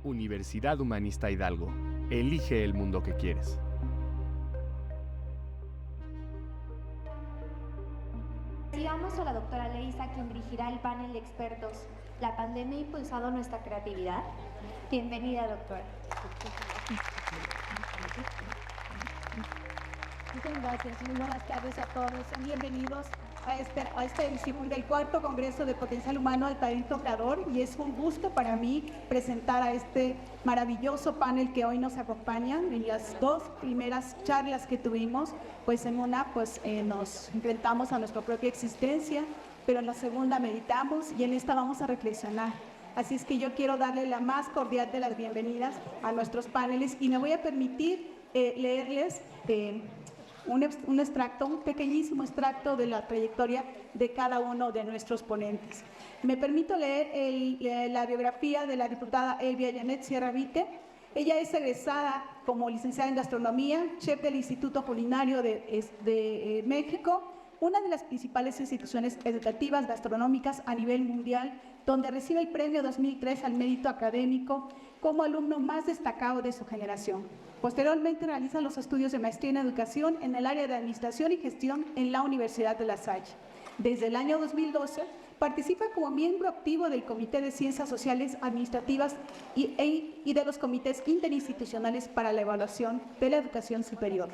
Universidad Humanista Hidalgo. Elige el mundo que quieres. Recibamos a la doctora Leisa, quien dirigirá el panel de expertos. ¿La pandemia ha impulsado nuestra creatividad? Bienvenida, doctora. Muchas gracias. Muy buenas tardes a todos. Bienvenidos a este edición del cuarto Congreso de Potencial Humano al Talento Creador, y es un gusto para mí presentar a este maravilloso panel que hoy nos acompaña. En las dos primeras charlas que tuvimos, pues en una nos enfrentamos a nuestra propia existencia, pero en la segunda meditamos y en esta vamos a reflexionar. Así es que yo quiero darle la más cordial de las bienvenidas a nuestros paneles y me voy a permitir leerles un extracto, un pequeñísimo extracto de la trayectoria de cada uno de nuestros ponentes. Me permito leer la biografía de la diputada Elvia Janet Sierra Vite. Ella es egresada como licenciada en gastronomía, chef del Instituto Culinario de México, una de las principales instituciones educativas gastronómicas a nivel mundial, donde recibe el premio 2003 al mérito académico como alumno más destacado de su generación. Posteriormente realiza los estudios de maestría en educación en el área de administración y gestión en la Universidad de La Salle. Desde el año 2012 participa como miembro activo del Comité de Ciencias Sociales Administrativas y de los comités interinstitucionales para la evaluación de la educación superior.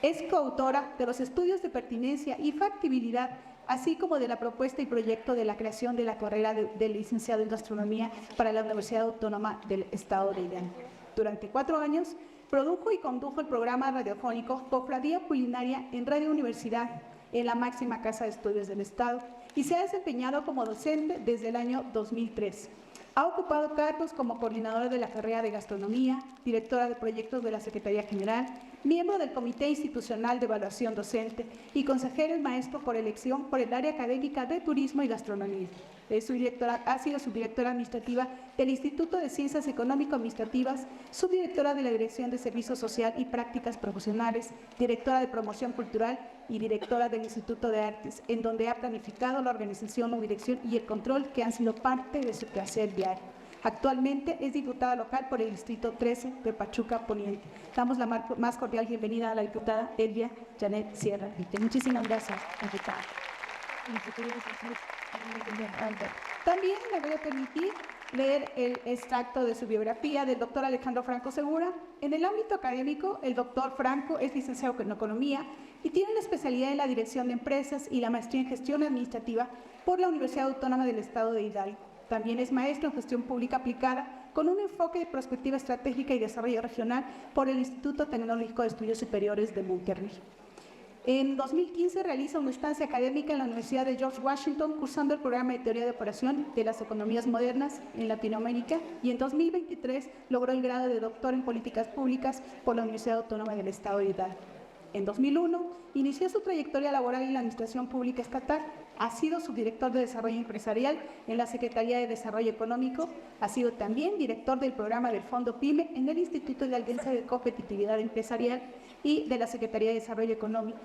Es coautora de los estudios de pertinencia y factibilidad, así como de la propuesta y proyecto de la creación de la carrera de licenciado en gastronomía para la Universidad Autónoma del Estado de Hidalgo. Durante 4 años, produjo y condujo el programa radiofónico Cofradía Culinaria en Radio Universidad, en la máxima casa de estudios del Estado, y se ha desempeñado como docente desde el año 2003. Ha ocupado cargos como coordinadora de la carrera de gastronomía, directora de proyectos de la Secretaría General, miembro del Comité Institucional de Evaluación Docente y consejero y maestro por elección por el área académica de Turismo y Gastronomía. Ha sido subdirectora administrativa del Instituto de Ciencias Económico-Administrativas, subdirectora de la Dirección de Servicio Social y Prácticas Profesionales, directora de Promoción Cultural y directora del Instituto de Artes, en donde ha planificado la organización, la dirección y el control que han sido parte de su quehacer diario. Actualmente es diputada local por el Distrito 13 de Pachuca Poniente. Damos la más cordial bienvenida a la diputada Elvia Janet Sierra Vite. Muchísimas gracias, diputada. También me voy a permitir leer el extracto de su biografía del doctor Alejandro Franco Segura. En el ámbito académico, el doctor Franco es licenciado en Economía y tiene una especialidad en la Dirección de Empresas y la maestría en Gestión Administrativa por la Universidad Autónoma del Estado de Hidalgo. También es maestro en Gestión Pública Aplicada con un enfoque de prospectiva estratégica y desarrollo regional por el Instituto Tecnológico de Estudios Superiores de Monterrey. En 2015 realiza una estancia académica en la Universidad de George Washington, cursando el programa de Teoría de Operación de las Economías Modernas en Latinoamérica, y en 2023 logró el grado de doctor en Políticas Públicas por la Universidad Autónoma del Estado de Hidalgo. En 2001 inició su trayectoria laboral en la Administración Pública Estatal. Ha sido subdirector de Desarrollo Empresarial en la Secretaría de Desarrollo Económico. Ha sido también director del programa del Fondo PYME en el Instituto de Alianza de Competitividad Empresarial y de la Secretaría de Desarrollo Económico.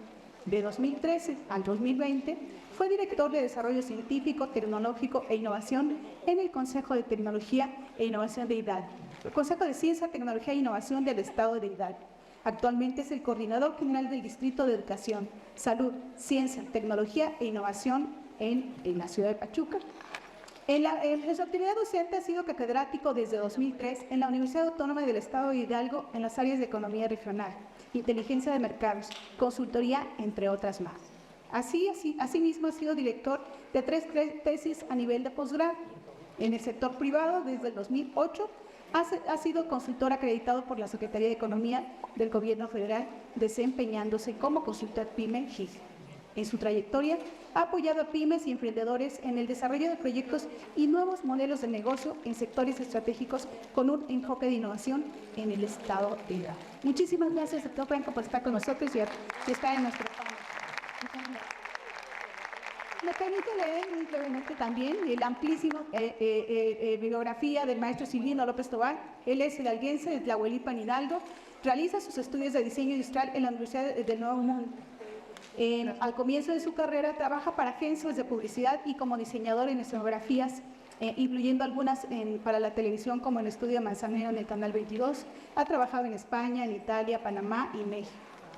De 2013 al 2020 fue director de Desarrollo Científico, Tecnológico e Innovación en el Consejo de Tecnología e Innovación de Hidalgo, el Consejo de Ciencia, Tecnología e Innovación del Estado de Hidalgo. Actualmente es el coordinador general del Distrito de Educación, Salud, Ciencia, Tecnología e Innovación en la ciudad de Pachuca. En su actividad docente ha sido catedrático desde 2003 en la Universidad Autónoma del Estado de Hidalgo en las áreas de Economía Regional, Inteligencia de Mercados, Consultoría, entre otras más. Asimismo, ha sido director de 3 tesis a nivel de posgrado. En el sector privado, desde el 2008, ha sido consultor acreditado por la Secretaría de Economía del Gobierno Federal, desempeñándose como consultor PYME-GIG. En su trayectoria, ha apoyado a pymes y emprendedores en el desarrollo de proyectos y nuevos modelos de negocio en sectores estratégicos con un enfoque de innovación en el Estado de Hidalgo. Muchísimas gracias, doctor Franco, por estar con nosotros y estar en nuestro panel. Muchas gracias. Me permite leer muy brevemente también la amplísima biografía del maestro Silvino López Tobar. Él es hidalguense de Tlahuelipan, Hidalgo. Realiza sus estudios de diseño industrial en la Universidad del Nuevo Mundo. Al comienzo de su carrera trabaja para agencias de publicidad y como diseñador en escenografías, incluyendo algunas para la televisión como el Estudio Manzanero en el Canal 22. Ha trabajado en España, en Italia, Panamá y México.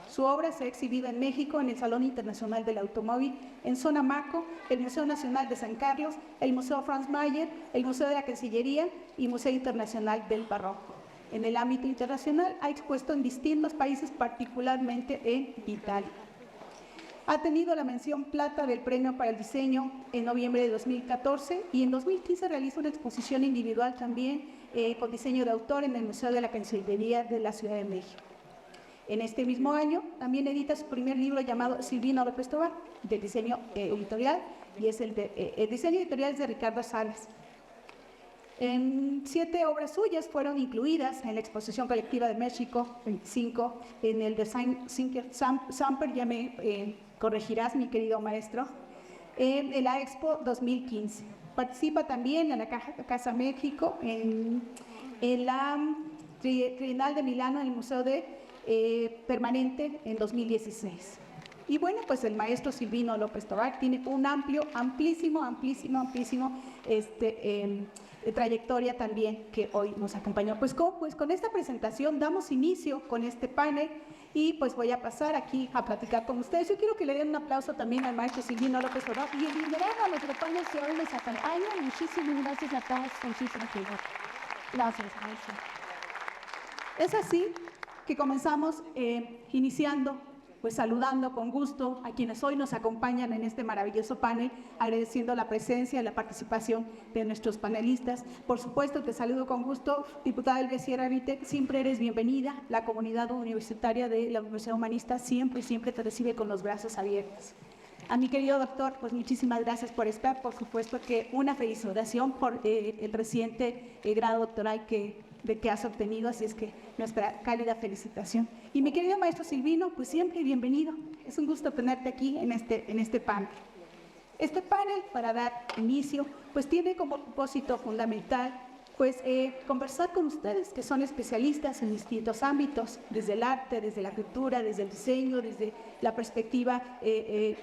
Su obra se ha exhibido en México en el Salón Internacional del Automóvil, en Zona Maco, el Museo Nacional de San Carlos, el Museo Franz Mayer, el Museo de la Cancillería y Museo Internacional del Barroco. En el ámbito internacional ha expuesto en distintos países, particularmente en Italia. Ha tenido la mención plata del Premio para el Diseño en noviembre de 2014 y en 2015 realizó una exposición individual también con diseño de autor en el Museo de la Cancillería de la Ciudad de México. En este mismo año también edita su primer libro llamado Silvino López Tovar, de diseño editorial, y es el diseño editorial es de Ricardo Salas. 7 obras suyas fueron incluidas en la Exposición Colectiva de México 25, en el Design Thinker Samper, ya me corregirás, mi querido maestro, en la Expo 2015. Participa también en la Casa México, en la Trienal de Milano, en el Museo Permanente en 2016. Y bueno, pues el maestro Silvino López Tovar tiene un amplísimo trayectoria también que hoy nos acompañó. Pues con esta presentación damos inicio con este panel y pues voy a pasar aquí a platicar con ustedes. Yo quiero que le den un aplauso también al maestro Silvino López Tovar y en general a nuestro panel que hoy les acompaña. Muchísimas gracias a todos. Muchísimas gracias, maestro. Es así que comenzamos iniciando, pues saludando con gusto a quienes hoy nos acompañan en este maravilloso panel, agradeciendo la presencia y la participación de nuestros panelistas. Por supuesto, te saludo con gusto, diputada Elvia Sierra Vitec, siempre eres bienvenida. La comunidad universitaria de la Universidad Humanista siempre te recibe con los brazos abiertos. A mi querido doctor, pues muchísimas gracias por estar. Por supuesto que una felicitación por el reciente grado doctoral que has obtenido, así es que nuestra cálida felicitación. Y mi querido maestro Silvino, pues siempre bienvenido. Es un gusto tenerte aquí en este panel. Este panel, para dar inicio, pues tiene como propósito fundamental pues conversar con ustedes que son especialistas en distintos ámbitos, desde el arte, desde la cultura, desde el diseño, desde la perspectiva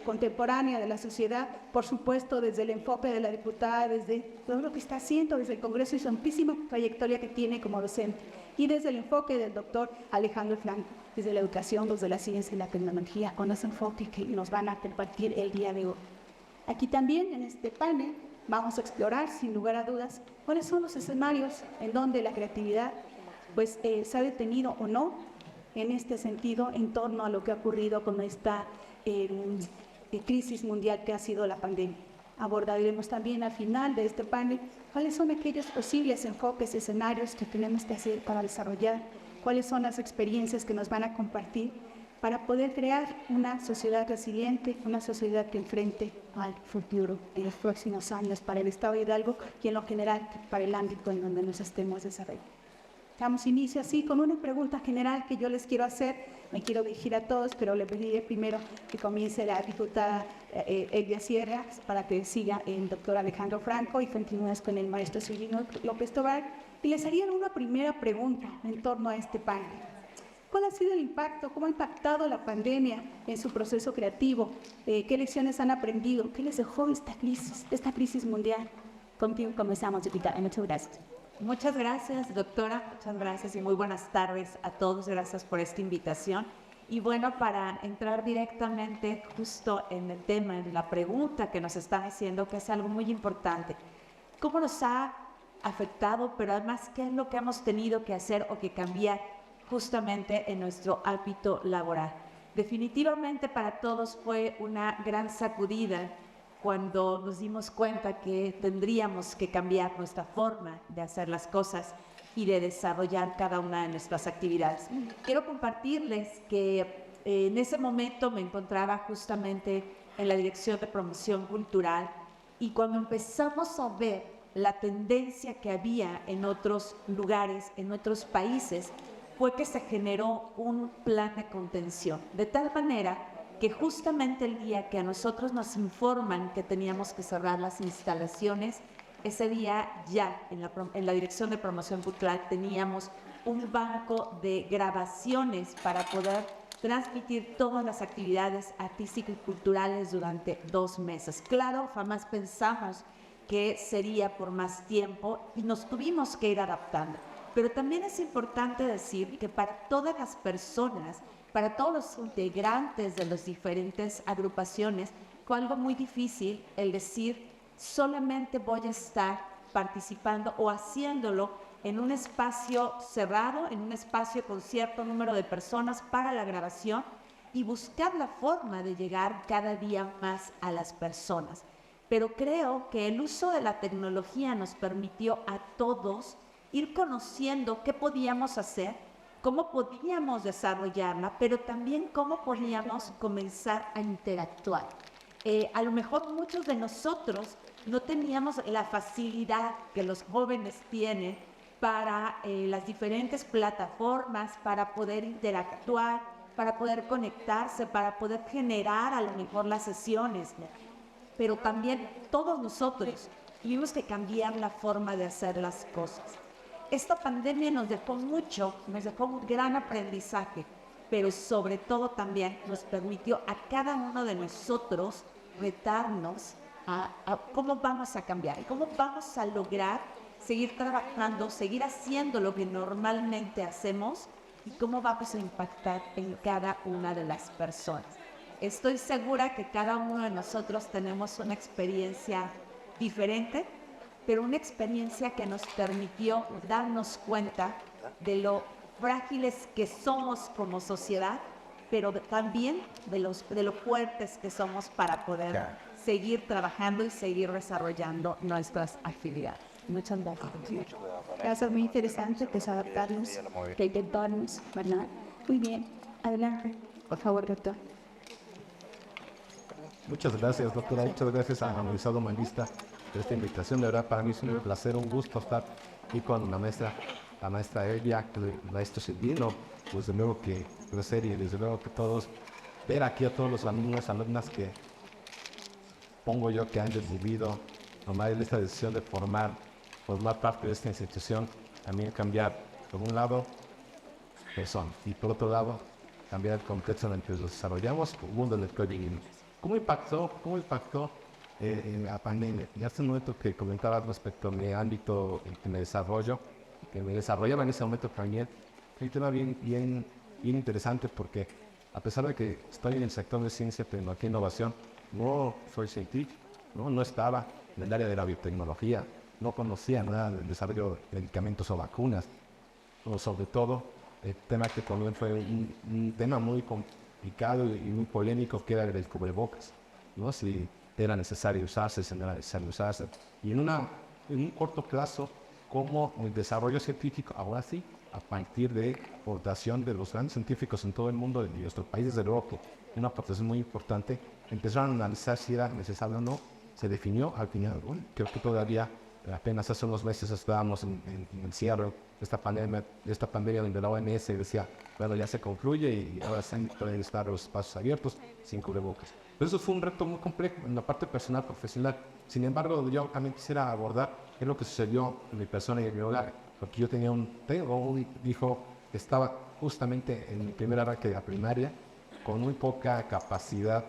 contemporánea de la sociedad, por supuesto desde el enfoque de la diputada, desde todo lo que está haciendo, desde el Congreso y su amplísima trayectoria que tiene como docente, y desde el enfoque del doctor Alejandro Franco, desde la educación, desde la ciencia y la tecnología, con ese enfoque que nos van a compartir el día de hoy. Aquí también en este panel vamos a explorar, sin lugar a dudas, cuáles son los escenarios en donde la creatividad pues, se ha detenido o no en este sentido en torno a lo que ha ocurrido con esta crisis mundial que ha sido la pandemia. Abordaremos también al final de este panel cuáles son aquellos posibles enfoques, escenarios que tenemos que hacer para desarrollar, cuáles son las experiencias que nos van a compartir para poder crear una sociedad resiliente, una sociedad que enfrente al futuro en los próximos años para el Estado de Hidalgo y en lo general para el ámbito en donde nos estemos desarrollando. Damos inicio así con una pregunta general que yo les quiero hacer. Me quiero dirigir a todos, pero le pediré primero que comience la diputada Elvia Sierra para que siga el doctor Alejandro Franco y continúes con el maestro Silvino López Tovar. Y les haría una primera pregunta en torno a este panel. ¿Cuál ha sido el impacto? ¿Cómo ha impactado la pandemia en su proceso creativo? ¿Qué lecciones han aprendido? ¿Qué les dejó esta crisis mundial? Contigo comenzamos, diputada. Muchas gracias. Muchas gracias, doctora. Muchas gracias y muy buenas tardes a todos. Gracias por esta invitación. Y bueno, para entrar directamente justo en el tema, en la pregunta que nos están haciendo, que es algo muy importante. ¿Cómo nos ha afectado? Pero además, ¿qué es lo que hemos tenido que hacer o que cambiar justamente en nuestro ámbito laboral? Definitivamente para todos fue una gran sacudida cuando nos dimos cuenta que tendríamos que cambiar nuestra forma de hacer las cosas y de desarrollar cada una de nuestras actividades. Quiero compartirles que en ese momento me encontraba justamente en la Dirección de Promoción Cultural y cuando empezamos a ver la tendencia que había en otros lugares, en otros países, fue que se generó un plan de contención, de tal manera que justamente el día que a nosotros nos informan que teníamos que cerrar las instalaciones, ese día ya en la Dirección de Promoción Cultural teníamos un banco de grabaciones para poder transmitir todas las actividades artísticas y culturales durante 2 meses. Claro, jamás pensamos que sería por más tiempo y nos tuvimos que ir adaptando. Pero también es importante decir que para todas las personas, para todos los integrantes de las diferentes agrupaciones, fue algo muy difícil el decir solamente voy a estar participando o haciéndolo en un espacio cerrado, en un espacio con cierto número de personas para la grabación y buscar la forma de llegar cada día más a las personas. Pero creo que el uso de la tecnología nos permitió a todos ir conociendo qué podíamos hacer, cómo podíamos desarrollarla, pero también cómo podíamos comenzar a interactuar. A lo mejor muchos de nosotros no teníamos la facilidad que los jóvenes tienen para las diferentes plataformas, para poder interactuar, para poder conectarse, para poder generar a lo mejor las sesiones, ¿no? Pero también todos nosotros tuvimos que cambiar la forma de hacer las cosas. Esta pandemia nos dejó mucho, nos dejó un gran aprendizaje, pero sobre todo también nos permitió a cada uno de nosotros retarnos a cómo vamos a cambiar y cómo vamos a lograr seguir trabajando, seguir haciendo lo que normalmente hacemos y cómo vamos a impactar en cada una de las personas. Estoy segura que cada uno de nosotros tenemos una experiencia diferente, pero una experiencia que nos permitió darnos cuenta de lo frágiles que somos como sociedad, pero también de lo fuertes que somos para poder seguir trabajando y seguir desarrollando nuestras actividades. Muchas gracias. Gracias, muy interesante, pues adaptarnos, reinventarnos, ¿verdad? Muy bien, adelante, por favor, doctor. Muchas gracias, doctora. Muchas gracias a la Universidad Humanista por esta invitación. De verdad, para mí es un placer, un gusto estar aquí con la maestra Elia, el maestro Silvino. Pues de nuevo que crecer y desde luego que todos, ver aquí a todos los alumnos, alumnas que pongo yo que han decidido tomar esta decisión de formar parte de esta institución, también cambiar, por un lado, persona, y por otro lado, cambiar el contexto en el que nos desarrollamos, el mundo en el que vivimos. ¿Cómo impactó la pandemia? Y hace un momento que comentaba respecto a mi ámbito en que me desarrollaba en ese momento también, un tema bien interesante porque a pesar de que estoy en el sector de ciencia, tecnología e innovación, no soy científico, no estaba en el área de la biotecnología, no conocía nada del desarrollo de medicamentos o vacunas, o sobre todo el tema que también fue un tema muy complicado y muy polémico que era el cubrebocas, ¿no? Si era necesario usarse, si no era necesario usarse. Y en un corto plazo, como el desarrollo científico, ahora sí, a partir de aportación de los grandes científicos en todo el mundo, en nuestros países, de luego que una aportación muy importante, empezaron a analizar si era necesario o no, se definió al final. Bueno, creo que todavía apenas hace unos meses estábamos en el cierre de esta pandemia donde la OMS decía, bueno, ya se concluye y ahora sí pueden estar los espacios abiertos sin cubrebocas. Pero eso fue un reto muy complejo en la parte personal, profesional. Sin embargo, yo también quisiera abordar qué es lo que sucedió en mi persona y en mi hogar, porque yo tengo un hijo que estaba justamente en mi primera arranque de la primaria, con muy poca capacidad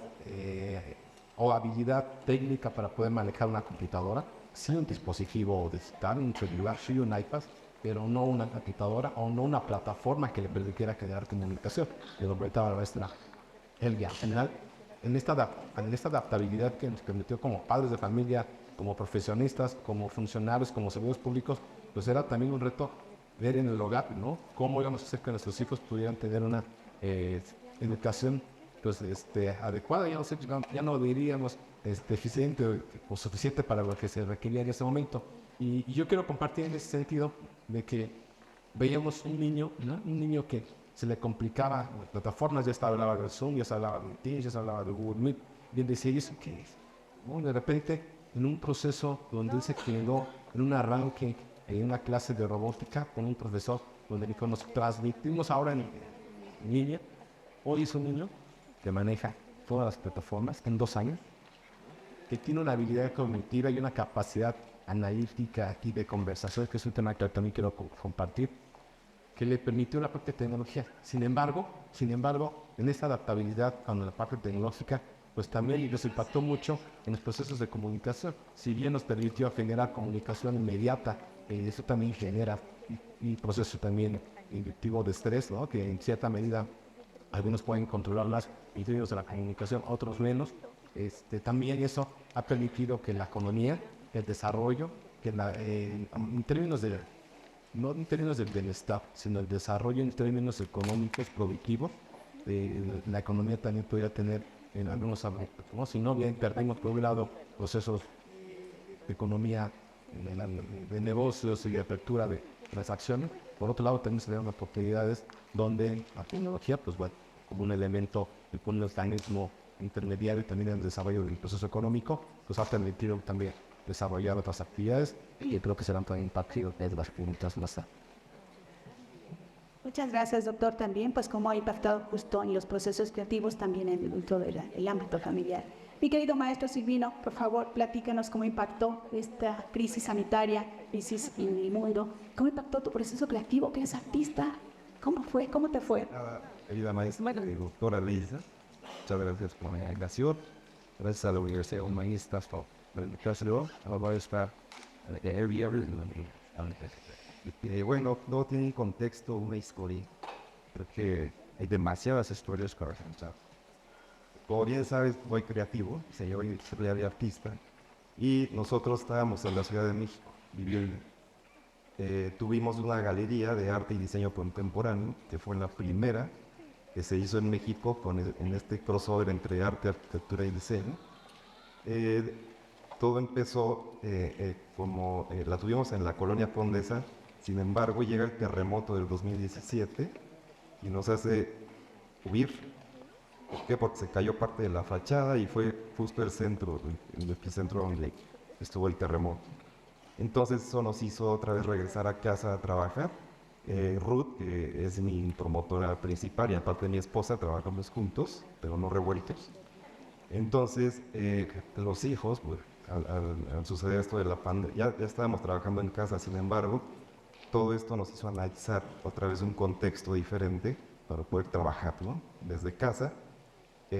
o habilidad técnica para poder manejar una computadora, sí un dispositivo digital, un celular, sí un iPad, pero no una computadora o no una plataforma que le permitiera crear comunicación. Le lo comentaba la maestra Elga. En general, en esta adaptabilidad que nos permitió como padres de familia, como profesionistas, como funcionarios, como servidores públicos, pues era también un reto ver en el hogar, ¿no? Cómo íbamos a hacer que nuestros hijos pudieran tener una educación pues, adecuada, ya no diríamos eficiente o suficiente para lo que se requería en ese momento. Y yo quiero compartir en ese sentido de que veíamos un niño, ¿no? Un niño que se le complicaba las plataformas, ya se hablaba de Zoom, ya se hablaba de Teams, ya se hablaba de Google Meet, y él decía, ¿y eso qué es? Bueno, de repente, en un proceso donde él se quedó en un arranque, en una clase de robótica con un profesor, donde dijo, nos transmitimos ahora en línea. Hoy es un niño que maneja todas las plataformas en 2 años, que tiene una habilidad cognitiva y una capacidad analítica y de conversación, que es un tema que también quiero compartir, que le permitió la propia tecnología. Sin embargo, en esta adaptabilidad con la parte tecnológica, pues también nos impactó mucho en los procesos de comunicación. Si bien nos permitió generar comunicación inmediata, eso también genera un proceso también inductivo de estrés, ¿no? Que en cierta medida algunos pueden controlar más en términos de la comunicación, otros menos. También eso ha permitido que la economía, el desarrollo, en términos de, no en términos del bienestar, sino el desarrollo en términos económicos, productivos, la economía también pudiera tener en algunos aspectos, ¿no? Si no, bien perdimos por un lado procesos de economía, de negocios y de apertura de transacciones, por otro lado también se dan oportunidades donde la tecnología, pues bueno, como un elemento, un mecanismo intermediario también en el desarrollo del proceso económico, pues ha permitido también desarrollar otras actividades y creo que serán también impactados desde las comunidades más tarde. Muchas gracias, doctor, también, pues cómo ha impactado justo en los procesos creativos también dentro del ámbito familiar. Mi querido maestro Silvino, por favor, platícanos cómo impactó esta crisis sanitaria, crisis en el mundo, cómo impactó tu proceso creativo, que eres artista, ¿cómo fue? ¿Cómo te fue? Querida maestra, doctora Leisa, muchas gracias por la invitación, gracias a la Universidad Humanista por la invitación, ahora está bueno, no tiene un contexto, una historia, porque hay demasiadas historias para contar. Como bien sabes, soy creativo, soy artista, y nosotros estábamos en la Ciudad de México viviendo. Tuvimos una galería de arte y diseño contemporáneo, que fue la primera que se hizo en México en este crossover entre arte, arquitectura y diseño. Todo empezó como la tuvimos en la colonia Condesa. Sin embargo, llega el terremoto del 2017 y nos hace huir. ¿Por qué? Porque se cayó parte de la fachada y fue justo el epicentro donde estuvo el terremoto. Entonces eso nos hizo otra vez regresar a casa a trabajar. Ruth, que es mi promotora principal y aparte de mi esposa, trabajamos juntos, pero no revueltos. Entonces, los hijos, pues, al suceder esto de la pandemia, ya estábamos trabajando en casa, sin embargo, todo esto nos hizo analizar otra vez un contexto diferente para poder trabajar, ¿no? Desde casa.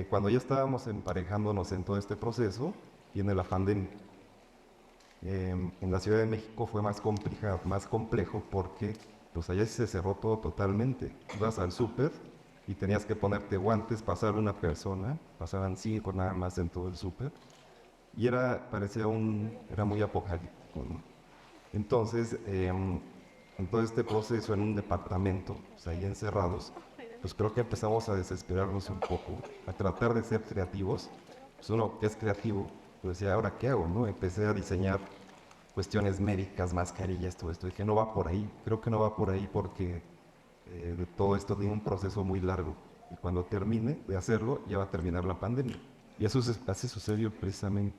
Cuando ya estábamos emparejándonos en todo este proceso, viene la pandemia. En la Ciudad de México fue más complejo porque pues allá se cerró todo totalmente. Ibas al súper y tenías que ponerte guantes, pasar una persona, pasaban 5 nada más en todo el súper, y era muy apocalíptico, ¿no? Entonces, en todo este proceso en un departamento, pues ahí encerrados, pues creo que empezamos a desesperarnos un poco, a tratar de ser creativos. Pues uno que es creativo, pues decía, ¿ahora qué hago? ¿No? Empecé a diseñar cuestiones médicas, mascarillas, todo esto. Dije, no va por ahí, creo que no va por ahí porque todo esto tiene un proceso muy largo. Y cuando termine de hacerlo, ya va a terminar la pandemia. Y eso así sucedió precisamente.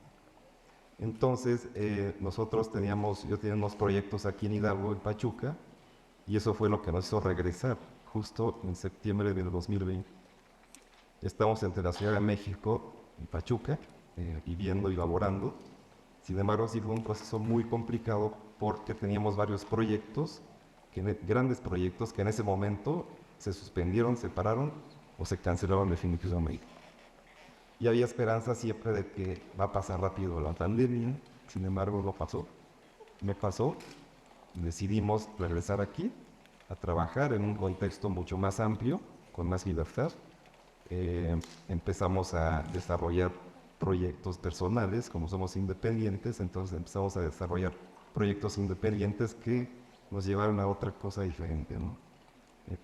Entonces, yo tenía unos proyectos aquí en Hidalgo, en Pachuca, y eso fue lo que nos hizo regresar, justo en septiembre del 2020. Estamos entre la Ciudad de México y Pachuca, viviendo y laborando. Sin embargo, sí fue un proceso muy complicado porque teníamos varios proyectos, grandes proyectos que en ese momento se suspendieron, se pararon o se cancelaron definitivamente. Y había esperanza siempre de que va a pasar rápido la pandemia, sin embargo no pasó. Me pasó, decidimos regresar aquí a trabajar en un contexto mucho más amplio, con más libertad. Empezamos a desarrollar proyectos personales, como somos independientes, entonces empezamos a desarrollar proyectos independientes que nos llevaron a otra cosa diferente, ¿no?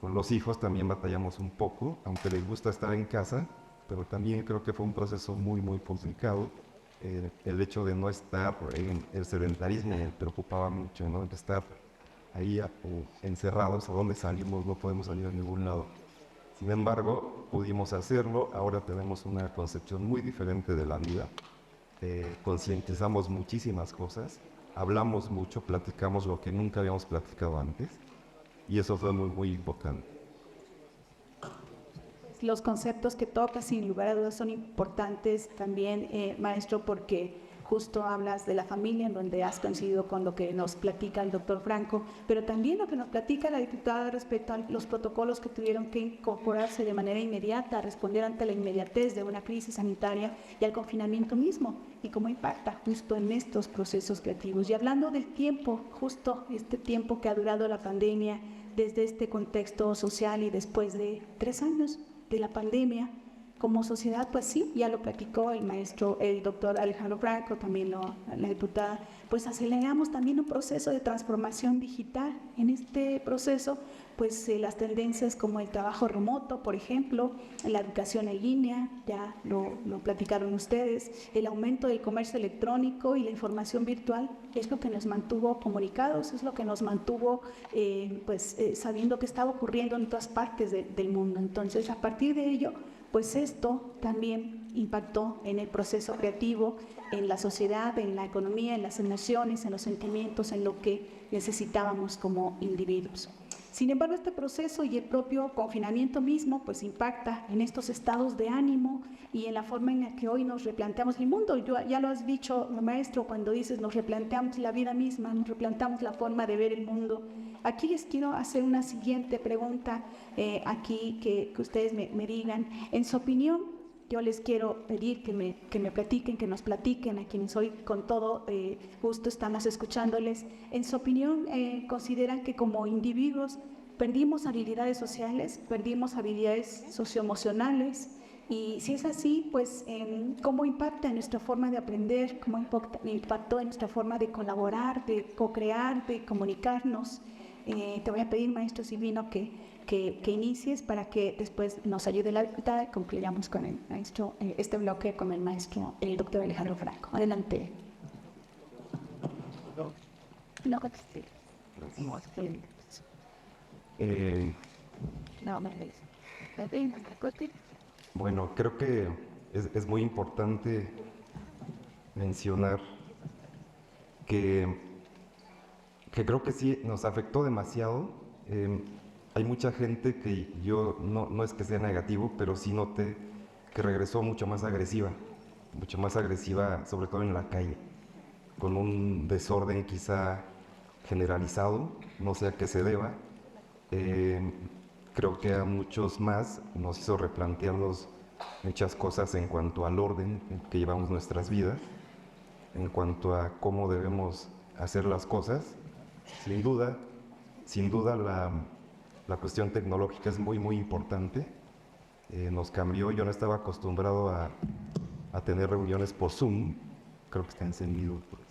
Con los hijos también batallamos un poco, aunque les gusta estar en casa, pero también creo que fue un proceso muy, muy complicado. El hecho de no estar en el sedentarismo me preocupaba mucho, ¿no? De estar ahí encerrados, a donde salimos, no podemos salir a ningún lado. Sin embargo, pudimos hacerlo, ahora tenemos una concepción muy diferente de la vida. Concientizamos muchísimas cosas, hablamos mucho, platicamos lo que nunca habíamos platicado antes, y eso fue muy, muy importante. Los conceptos que toca, sin lugar a dudas, son importantes también, maestro, porque justo hablas de la familia, en donde has coincidido con lo que nos platica el doctor Franco, pero también lo que nos platica la diputada respecto a los protocolos que tuvieron que incorporarse de manera inmediata, a responder ante la inmediatez de una crisis sanitaria y al confinamiento mismo, y cómo impacta justo en estos procesos creativos. Y hablando del tiempo, justo este tiempo que ha durado la pandemia, desde este contexto social y después de 3 años de la pandemia, como sociedad, pues sí, ya lo platicó el maestro, el doctor Alejandro Franco, también la diputada, pues aceleramos también un proceso de transformación digital. En este proceso, pues las tendencias como el trabajo remoto, por ejemplo, la educación en línea, ya lo platicaron ustedes, el aumento del comercio electrónico y la información virtual, es lo que nos mantuvo comunicados, es lo que nos mantuvo sabiendo qué estaba ocurriendo en todas partes del mundo. Entonces, a partir de ello, pues esto también impactó en el proceso creativo, en la sociedad, en la economía, en las emociones, en los sentimientos, en lo que necesitábamos como individuos. Sin embargo, este proceso y el propio confinamiento mismo pues impacta en estos estados de ánimo y en la forma en la que hoy nos replanteamos el mundo. Ya lo has dicho, maestro, cuando dices nos replanteamos la vida misma, nos replanteamos la forma de ver el mundo. Aquí les quiero hacer una siguiente pregunta, que ustedes me digan. En su opinión, yo les quiero pedir que me platiquen, que nos platiquen a quienes hoy con todo gusto estamos escuchándoles. En su opinión, ¿consideran que como individuos perdimos habilidades sociales, perdimos habilidades socioemocionales? Y si es así, pues, ¿cómo impacta en nuestra forma de aprender? ¿Cómo impactó en nuestra forma de colaborar, de co-crear, de comunicarnos? Te voy a pedir, maestro Silvino, que inicies para que después nos ayude la diputada y concluyamos con el maestro, este bloque con el maestro, el doctor Alejandro Franco. Adelante. Bueno, creo que es muy importante mencionar que creo que sí nos afectó demasiado. Hay mucha gente que yo no es que sea negativo, pero sí noté que regresó mucho más agresiva, sobre todo en la calle, con un desorden quizá generalizado, no sé a qué se deba. Creo que a muchos más nos hizo replantearnos muchas cosas en cuanto al orden que llevamos nuestras vidas, en cuanto a cómo debemos hacer las cosas. Sin duda la cuestión tecnológica es muy, muy importante. Nos cambió, yo no estaba acostumbrado a tener reuniones por Zoom. Creo que está encendido, pues.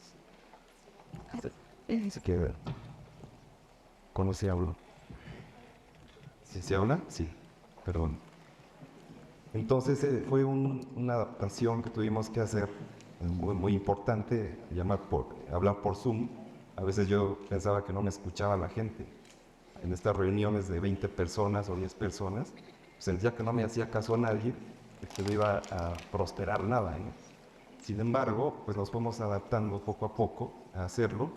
Se queda. ¿Cómo se habla? ¿Sí se habla? Sí, perdón. Entonces fue una adaptación que tuvimos que hacer, muy, muy importante, hablar por Zoom. A veces yo pensaba que no me escuchaba la gente. En estas reuniones de 20 personas o 10 personas, sentía que no me hacía caso a nadie, que no iba a prosperar nada, ¿no? Sin embargo, pues nos fuimos adaptando poco a poco a hacerlo.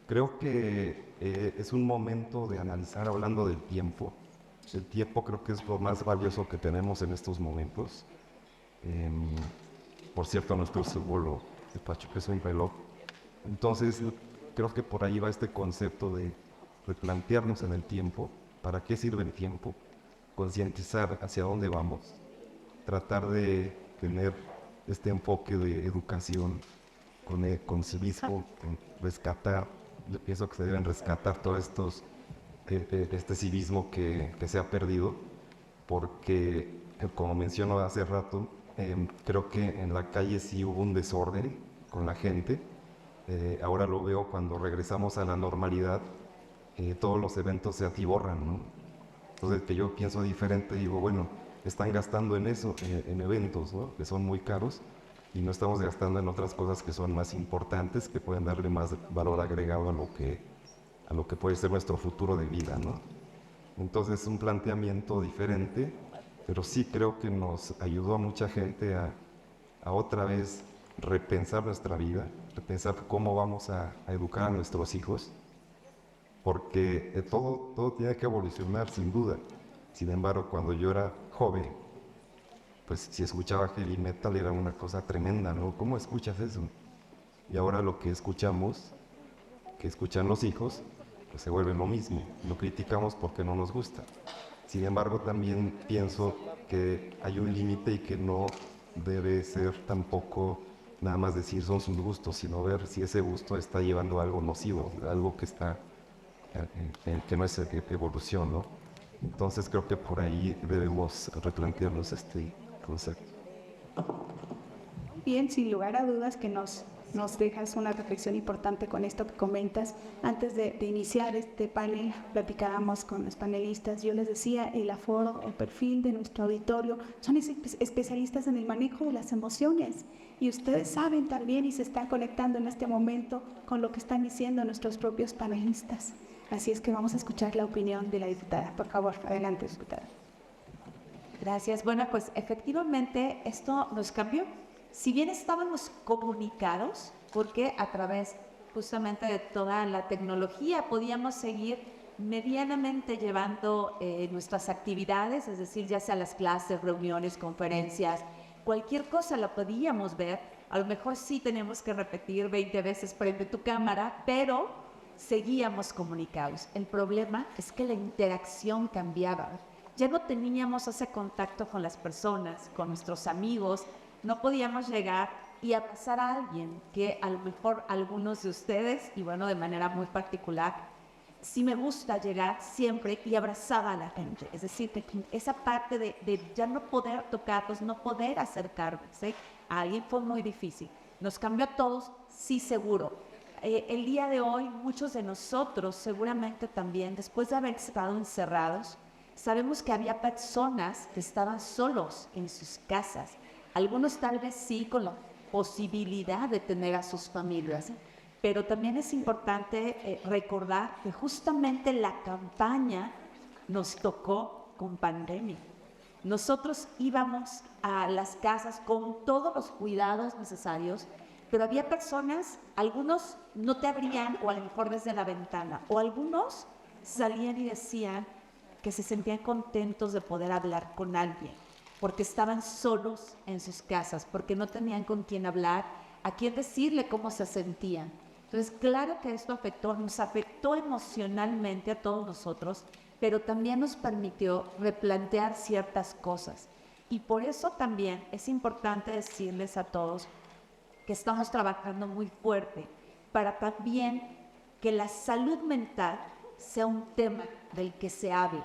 Creo que es un momento de analizar, hablando del tiempo. El tiempo creo que es lo más valioso que tenemos en estos momentos. Por cierto, nuestro símbolo de Pachuca es un reloj. Entonces, creo que por ahí va este concepto de replantearnos en el tiempo, para qué sirve el tiempo, concientizar hacia dónde vamos, tratar de tener este enfoque de educación con civismo, con rescatar. Yo pienso que se deben rescatar todos estos, este civismo que se ha perdido, porque, como menciono hace rato, creo que en la calle sí hubo un desorden con la gente. Ahora lo veo cuando regresamos a la normalidad, todos los eventos se atiborran, ¿no? Entonces, que yo pienso diferente, digo, bueno, están gastando en eso, en eventos, ¿no?, que son muy caros, y no estamos gastando en otras cosas que son más importantes, que pueden darle más valor agregado a lo que puede ser nuestro futuro de vida, ¿no? Entonces, un planteamiento diferente, pero sí creo que nos ayudó a mucha gente a otra vez repensar nuestra vida, repensar cómo vamos a educar a nuestros hijos, porque todo tiene que evolucionar sin duda. Sin embargo, cuando yo era joven, pues si escuchaba heavy metal era una cosa tremenda, ¿no? ¿Cómo escuchas eso? Y ahora lo que escuchamos, que escuchan los hijos, pues se vuelve lo mismo. Lo criticamos porque no nos gusta. Sin embargo, también pienso que hay un límite y que no debe ser tampoco nada más decir son sus gustos, sino ver si ese gusto está llevando a algo nocivo, algo que está que no es evolución, ¿no? Entonces creo que por ahí debemos replantearnos este concepto. Bien, sin lugar a dudas que nos dejas una reflexión importante con esto que comentas. Antes de iniciar este panel, platicábamos con los panelistas. Yo les decía, el aforo, el perfil de nuestro auditorio son especialistas en el manejo de las emociones. Y ustedes saben también y se están conectando en este momento con lo que están diciendo nuestros propios panelistas. Así es que vamos a escuchar la opinión de la diputada. Por favor, adelante, diputada. Gracias. Bueno, pues efectivamente esto nos cambió. Si bien estábamos comunicados, porque a través justamente de toda la tecnología podíamos seguir medianamente llevando nuestras actividades, es decir, ya sea las clases, reuniones, conferencias, cualquier cosa la podíamos ver. A lo mejor sí tenemos que repetir 20 veces prende tu cámara, pero seguíamos comunicados. El problema es que la interacción cambiaba. Ya no teníamos ese contacto con las personas, con nuestros amigos. No podíamos llegar y abrazar a alguien que a lo mejor algunos de ustedes, y bueno, de manera muy particular, sí me gusta llegar siempre y abrazar a la gente. Es decir, que esa parte de ya no poder tocarlos, no poder acercarse a alguien fue muy difícil. Nos cambió a todos, sí, seguro. El día de hoy, muchos de nosotros seguramente también, después de haber estado encerrados, sabemos que había personas que estaban solos en sus casas. Algunos tal vez sí con la posibilidad de tener a sus familias, pero también es importante recordar que justamente la campaña nos tocó con pandemia. Nosotros íbamos a las casas con todos los cuidados necesarios, pero había personas, algunos no te abrían o a lo mejor desde la ventana, o algunos salían y decían que se sentían contentos de poder hablar con alguien, porque estaban solos en sus casas, porque no tenían con quién hablar, a quién decirle cómo se sentían. Entonces, claro que esto nos afectó emocionalmente a todos nosotros, pero también nos permitió replantear ciertas cosas. Y por eso también es importante decirles a todos que estamos trabajando muy fuerte para también que la salud mental sea un tema del que se hable,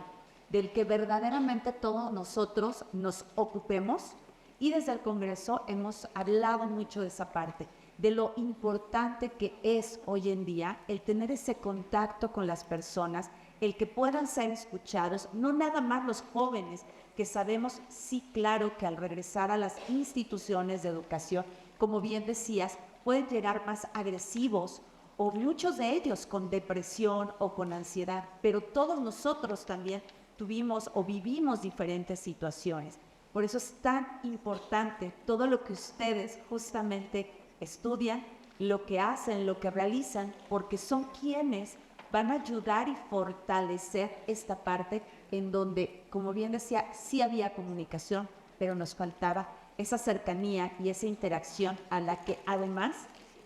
del que verdaderamente todos nosotros nos ocupemos, y desde el Congreso hemos hablado mucho de esa parte, de lo importante que es hoy en día el tener ese contacto con las personas, el que puedan ser escuchados, no nada más los jóvenes, que sabemos, sí, claro, que al regresar a las instituciones de educación, como bien decías, pueden llegar más agresivos, o muchos de ellos con depresión o con ansiedad, pero todos nosotros también tuvimos o vivimos diferentes situaciones. Por eso es tan importante todo lo que ustedes justamente estudian, lo que hacen, lo que realizan, porque son quienes van a ayudar y fortalecer esta parte en donde, como bien decía, sí había comunicación, pero nos faltaba esa cercanía y esa interacción a la que además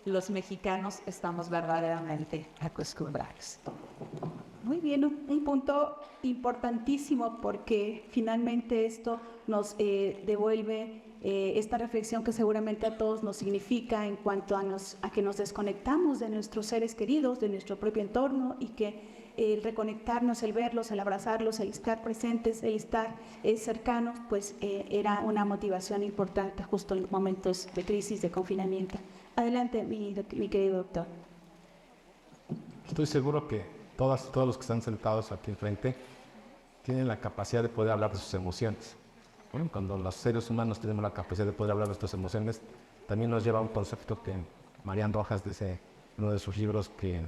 los mexicanos estamos verdaderamente acostumbrados. Muy bien, un punto importantísimo, porque finalmente esto nos devuelve esta reflexión que seguramente a todos nos significa en cuanto a que nos desconectamos de nuestros seres queridos, de nuestro propio entorno, y que el reconectarnos, el verlos, el abrazarlos, el estar presentes, el estar cercanos, pues era una motivación importante justo en momentos de crisis, de confinamiento. Adelante, mi querido doctor. Estoy seguro que todos los que están sentados aquí enfrente tienen la capacidad de poder hablar de sus emociones. Bueno, cuando los seres humanos tenemos la capacidad de poder hablar de nuestras emociones, también nos lleva a un concepto que Marian Rojas dice en uno de sus libros, que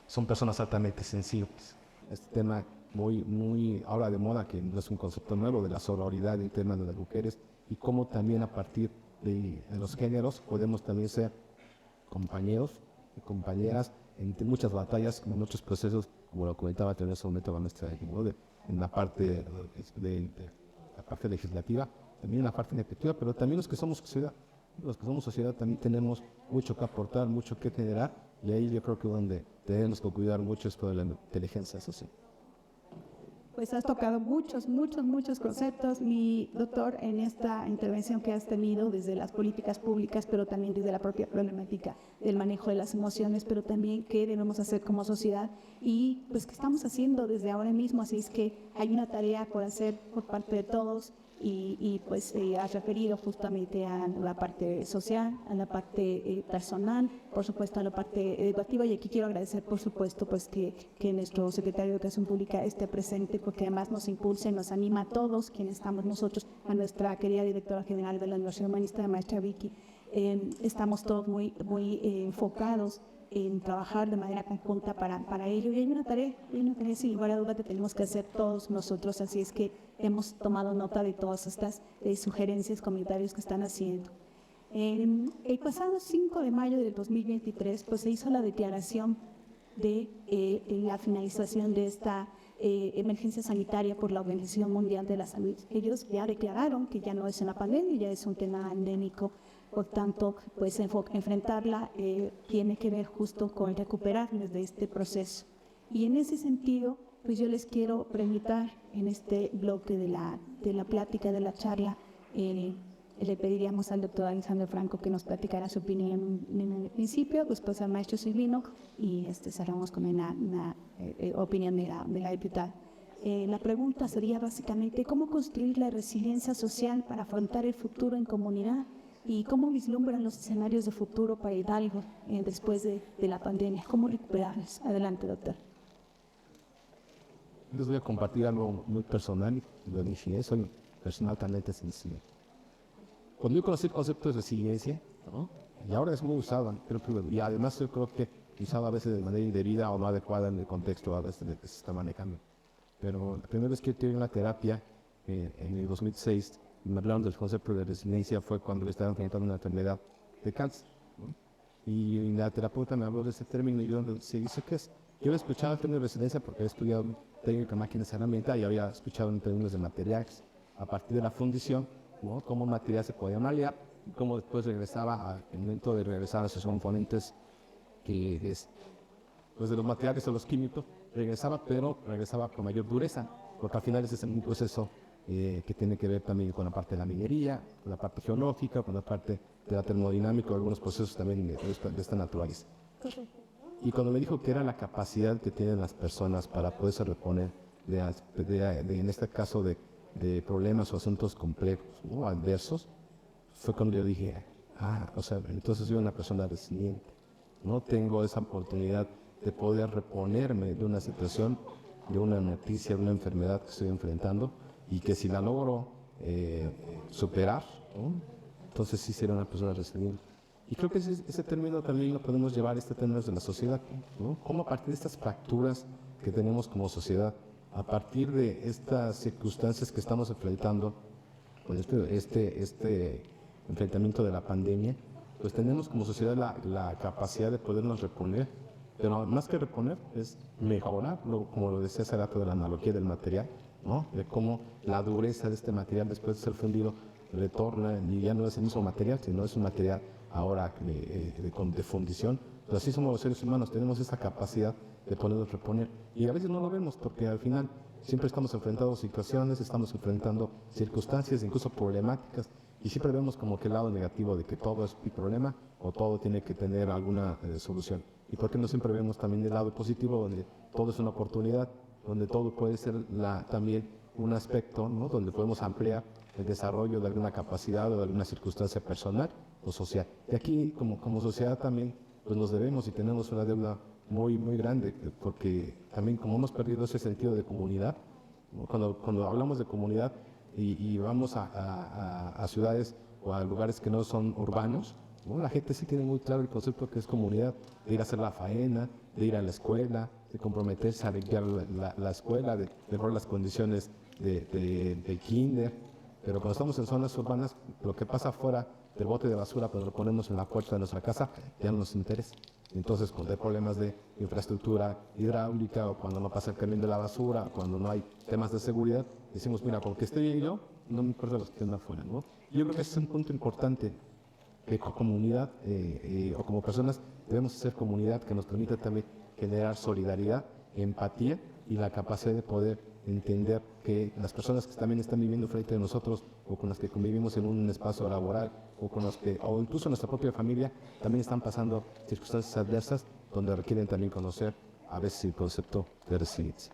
son personas altamente sensibles. Este tema muy ahora de moda, que no es un concepto nuevo, de la sororidad interna de las mujeres, y cómo también a partir de los géneros podemos también ser compañeros y compañeras en muchas batallas, en muchos procesos, como lo comentaba en ese momento la maestra en la parte de la parte legislativa, también en la parte ejecutiva, pero también los que somos sociedad. los que somos sociedad también tenemos mucho que aportar, mucho que generar, y ahí yo creo que donde tenemos que cuidar mucho es de la inteligencia social. Pues has tocado muchos conceptos, mi doctor, en esta intervención que has tenido desde las políticas públicas, pero también desde la propia problemática del manejo de las emociones, pero también qué debemos hacer como sociedad y pues qué estamos haciendo desde ahora mismo. Así es que hay una tarea por hacer por parte de todos y pues has referido justamente a la parte social, a la parte personal, por supuesto a la parte educativa, y aquí quiero agradecer por supuesto pues que nuestro secretario de Educación Pública esté presente, porque además nos impulsa y nos anima a todos quienes estamos nosotros, a nuestra querida directora general de la Universidad Humanista, la maestra Vicky. Estamos todos muy enfocados en trabajar de manera conjunta para ello, y hay una tarea sin lugar a duda que tenemos que hacer todos nosotros, así es que hemos tomado nota de todas estas sugerencias, comentarios que están haciendo. El pasado 5 de mayo del 2023 pues se hizo la declaración de la finalización de esta emergencia sanitaria por la Organización Mundial de la Salud. Ellos ya declararon que ya no es una pandemia, ya es un tema endémico. Por tanto, pues enfrentarla tiene que ver justo con recuperarnos de este proceso. Y en ese sentido, pues yo les quiero preguntar en este bloque de la plática, de la charla, le pediríamos al doctor Alexander Franco que nos platicara su opinión en el principio, después al maestro Silvino y cerramos con una opinión de la diputada. La pregunta sería básicamente cómo construir la resiliencia social para afrontar el futuro en comunidad y cómo vislumbran los escenarios de futuro para Hidalgo después de la pandemia, cómo recuperarlos. Adelante, doctor. Les voy a compartir algo muy personal, lo dije, soy personalmente sensible. Cuando yo conocí el concepto de resiliencia, ¿no? Y ahora es muy usado, y además yo creo que usado a veces de manera indebida o no adecuada en el contexto a veces que se está manejando. Pero la primera vez que yo tuve una terapia, en el 2006, me hablaron del concepto de resiliencia, fue cuando estaba enfrentando una enfermedad de cáncer, ¿no? Y la terapeuta me habló de ese término y yo le dije, ¿qué es? Yo había escuchado el término de resiliencia porque había estudiado técnica, máquinas y herramientas y había escuchado en términos de materiales. A partir de la fundición, ¿no? Cómo material se podía aliar, y cómo después regresaba, al momento de regresar a sus componentes, que es, pues de los materiales a los químicos, pero regresaba con mayor dureza, porque al final ese es un proceso que tiene que ver también con la parte de la minería, con la parte geológica, con la parte de la termodinámica, algunos procesos también de esta naturaleza. Y cuando me dijo que era la capacidad que tienen las personas para poderse reponer en este caso de problemas o asuntos complejos, ¿no? Adversos, fue cuando yo dije, o sea, entonces soy una persona resiliente, no tengo esa oportunidad de poder reponerme de una situación, de una noticia, de una enfermedad que estoy enfrentando, y que si la logro superar, ¿no? Entonces sí seré una persona resiliente. Y creo que ese término también lo podemos llevar a este término de la sociedad, ¿no? Cómo a partir de estas fracturas que tenemos como sociedad, a partir de estas circunstancias que estamos enfrentando, con este enfrentamiento de la pandemia, pues tenemos como sociedad la capacidad de podernos reponer, pero más que reponer es mejorar, como lo decía hace rato de la analogía del material, ¿no? De cómo la dureza de este material después de ser fundido retorna y ya no es el mismo material, sino es un material ahora de fundición. Pero así somos los seres humanos, tenemos esa capacidad de podernos reponer y a veces no lo vemos porque al final siempre estamos enfrentando situaciones, estamos enfrentando circunstancias, incluso problemáticas, y siempre vemos como que el lado negativo de que todo es un problema o todo tiene que tener alguna solución. ¿Y por qué no siempre vemos también el lado positivo donde todo es una oportunidad, donde todo puede ser también un aspecto, ¿no? Donde podemos ampliar el desarrollo de alguna capacidad o de alguna circunstancia personal o social? Y aquí como sociedad también pues nos debemos y tenemos una deuda muy, muy grande, porque también como hemos perdido ese sentido de comunidad, ¿no? Cuando hablamos de comunidad y vamos a ciudades o a lugares que no son urbanos, ¿no? La gente sí tiene muy claro el concepto que es comunidad, de ir a hacer la faena, de ir a la escuela, de comprometerse a limpiar la escuela, de mejorar las condiciones del kinder. Pero cuando estamos en zonas urbanas, lo que pasa afuera del bote de basura, cuando lo ponemos en la puerta de nuestra casa, ya no nos interesa. Entonces, cuando hay problemas de infraestructura hidráulica, o cuando no pasa el camión de la basura, cuando no hay temas de seguridad, decimos, mira, con que esté bien yo, no me importa los que estén afuera, ¿no? Yo creo que ese es un punto importante. comunidad o como personas debemos ser comunidad que nos permita también generar solidaridad, empatía y la capacidad de poder entender que las personas que también están viviendo frente a nosotros o con las que convivimos en un espacio laboral o con los que, o incluso nuestra propia familia, también están pasando circunstancias adversas donde requieren también conocer a veces el concepto de resiliencia.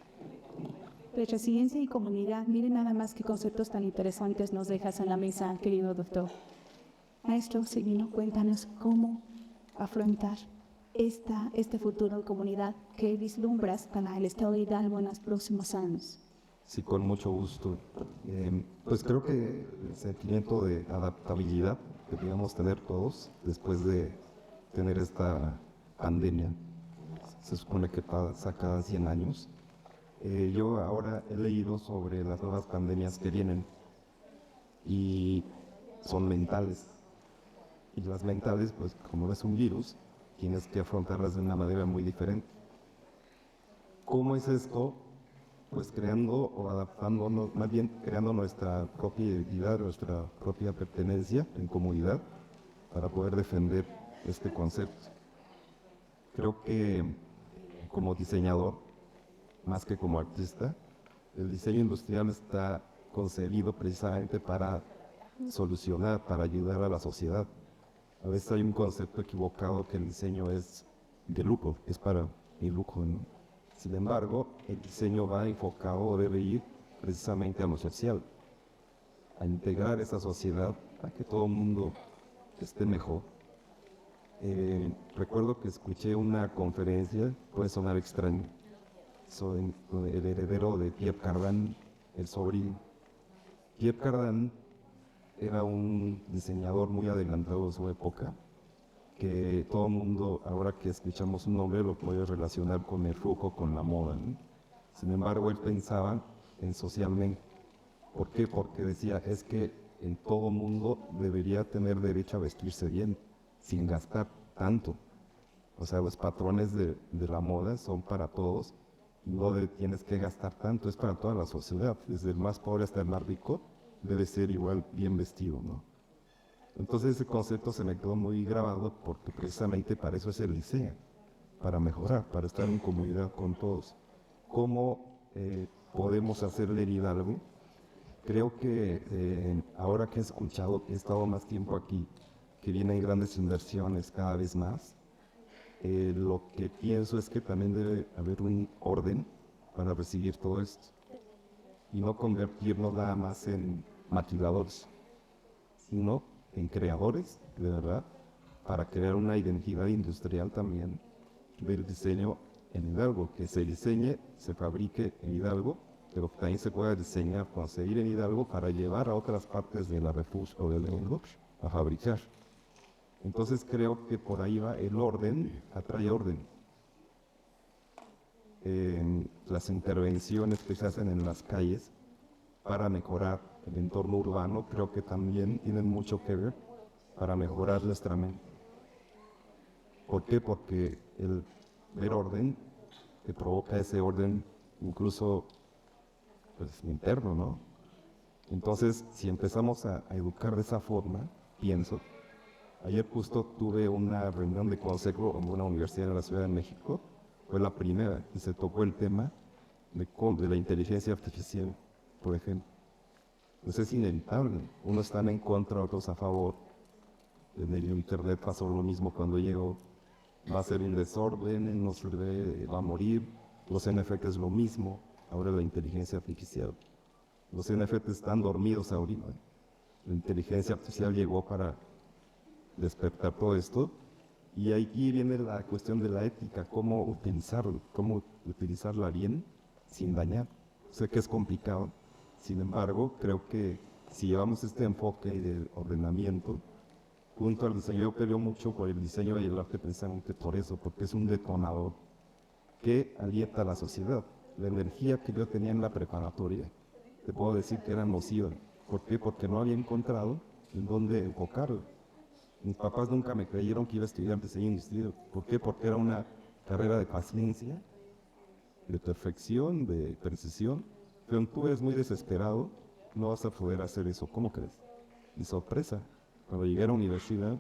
De resiliencia y comunidad, miren nada más qué conceptos tan interesantes nos dejas en la mesa, querido doctor. Maestro Sevino, cuéntanos cómo afrontar este futuro en comunidad que vislumbras para el Estado de Hidalgo en los próximos años. Sí, con mucho gusto. Pues creo que el sentimiento de adaptabilidad que debemos tener todos después de tener esta pandemia, se supone que pasa cada 100 años. Yo ahora he leído sobre las nuevas pandemias que vienen y son mentales. Y las mentales, pues como es un virus, tienes que afrontarlas de una manera muy diferente. ¿Cómo es esto? Pues creando o adaptándonos, más bien creando nuestra propia identidad, nuestra propia pertenencia en comunidad para poder defender este concepto. Creo que como diseñador, más que como artista, el diseño industrial está concebido precisamente para solucionar, para ayudar a la sociedad. A veces hay un concepto equivocado que el diseño es de lucro, es para el lucro, ¿no? Sin embargo, el diseño va enfocado o debe ir precisamente a lo social, a integrar esa sociedad, a que todo el mundo esté mejor. Recuerdo que escuché una conferencia, puede sonar extraño, sobre el heredero de Pierre Cardin, el sobrino. Pierre Cardin era un diseñador muy adelantado de su época, que todo el mundo, ahora que escuchamos su nombre, lo puede relacionar con el flujo, con la moda, ¿no? Sin embargo, él pensaba en socialmente. ¿Por qué? Porque decía, es que en todo mundo debería tener derecho a vestirse bien, sin gastar tanto. O sea, los patrones de la moda son para todos, no tienes que gastar tanto, es para toda la sociedad, desde el más pobre hasta el más rico, debe ser igual bien vestido, ¿no? Entonces ese concepto se me quedó muy grabado porque precisamente para eso es el diseño, para mejorar, para estar en comunidad con todos. ¿Cómo podemos hacerle Hidalgo? Creo que ahora que he escuchado, he estado más tiempo aquí, que vienen grandes inversiones cada vez más, lo que pienso es que también debe haber un orden para recibir todo esto y no convertirnos nada más en maquiladores, sino en creadores, de verdad, para crear una identidad industrial también del diseño en Hidalgo, que se diseñe, se fabrique en Hidalgo, pero que también se pueda diseñar, conseguir en Hidalgo para llevar a otras partes de la República o del mundo a fabricar. Entonces creo que por ahí va el orden, atrae orden. Las intervenciones que se hacen en las calles para mejorar el entorno urbano creo que también tienen mucho que ver para mejorar nuestra mente. ¿Por qué? Porque el ver orden que provoca ese orden incluso pues, interno, ¿no? Entonces, si empezamos a educar de esa forma, pienso, ayer justo tuve una reunión de consejo en una universidad en la Ciudad de México, fue la primera, y se tocó el tema de la inteligencia artificial, por ejemplo. Entonces es inevitable, unos están en contra, otros a favor. En el internet pasó lo mismo cuando llegó, va a ser un desorden, no sirve, va a morir. Los NFT es lo mismo, ahora la inteligencia artificial. Los NFT están dormidos ahorita. La inteligencia artificial llegó para despertar todo esto. Y aquí viene la cuestión de la ética, cómo utilizarlo, cómo utilizarla bien sin dañar. Sé que es complicado, sin embargo, creo que si llevamos este enfoque de ordenamiento, junto al diseño, yo peleo mucho por el diseño y el arte precisamente por eso, porque es un detonador que alienta a la sociedad. La energía que yo tenía en la preparatoria, te puedo decir que era nociva. ¿Por qué? Porque no había encontrado en dónde enfocarlo. Mis papás nunca me creyeron que iba a estudiar diseño industrial. ¿Por qué? Porque era una carrera de paciencia, de perfección, de precisión. Pero tú eres muy desesperado, no vas a poder hacer eso. ¿Cómo crees? Y sorpresa, cuando llegué a la universidad,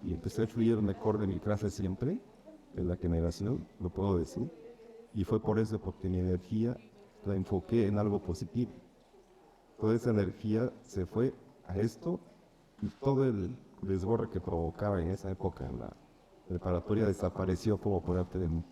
y empecé a fluir mejor de mi clase siempre, en la generación, lo puedo decir, y fue por eso, porque mi energía la enfoqué en algo positivo. Toda esa energía se fue a esto y todo el desborde que provocaba en esa época en la preparatoria desapareció como por arte de mí.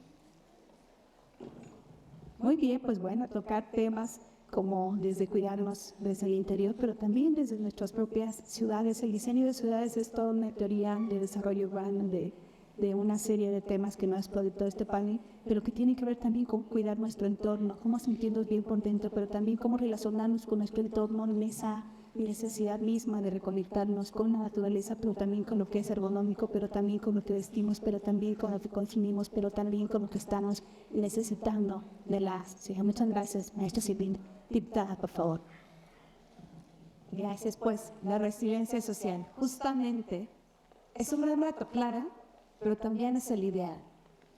Muy bien, pues bueno, tocar temas como desde cuidarnos desde el interior, pero también desde nuestras propias ciudades. El diseño de ciudades es toda una teoría de desarrollo urbano, de una serie de temas que no es producto de este panel, pero que tiene que ver también con cuidar nuestro entorno, cómo sentirnos bien por dentro, pero también cómo relacionarnos con nuestro entorno en esa necesidad misma de reconectarnos con la naturaleza, pero también con lo que es ergonómico, pero también con lo que vestimos, pero también con lo que consumimos, pero también con lo que estamos necesitando de la sociedad. Muchas gracias, maestra Silvina. Diputada, por favor. Gracias, pues, la resiliencia social, justamente, es un reto, claro, pero también es el ideal.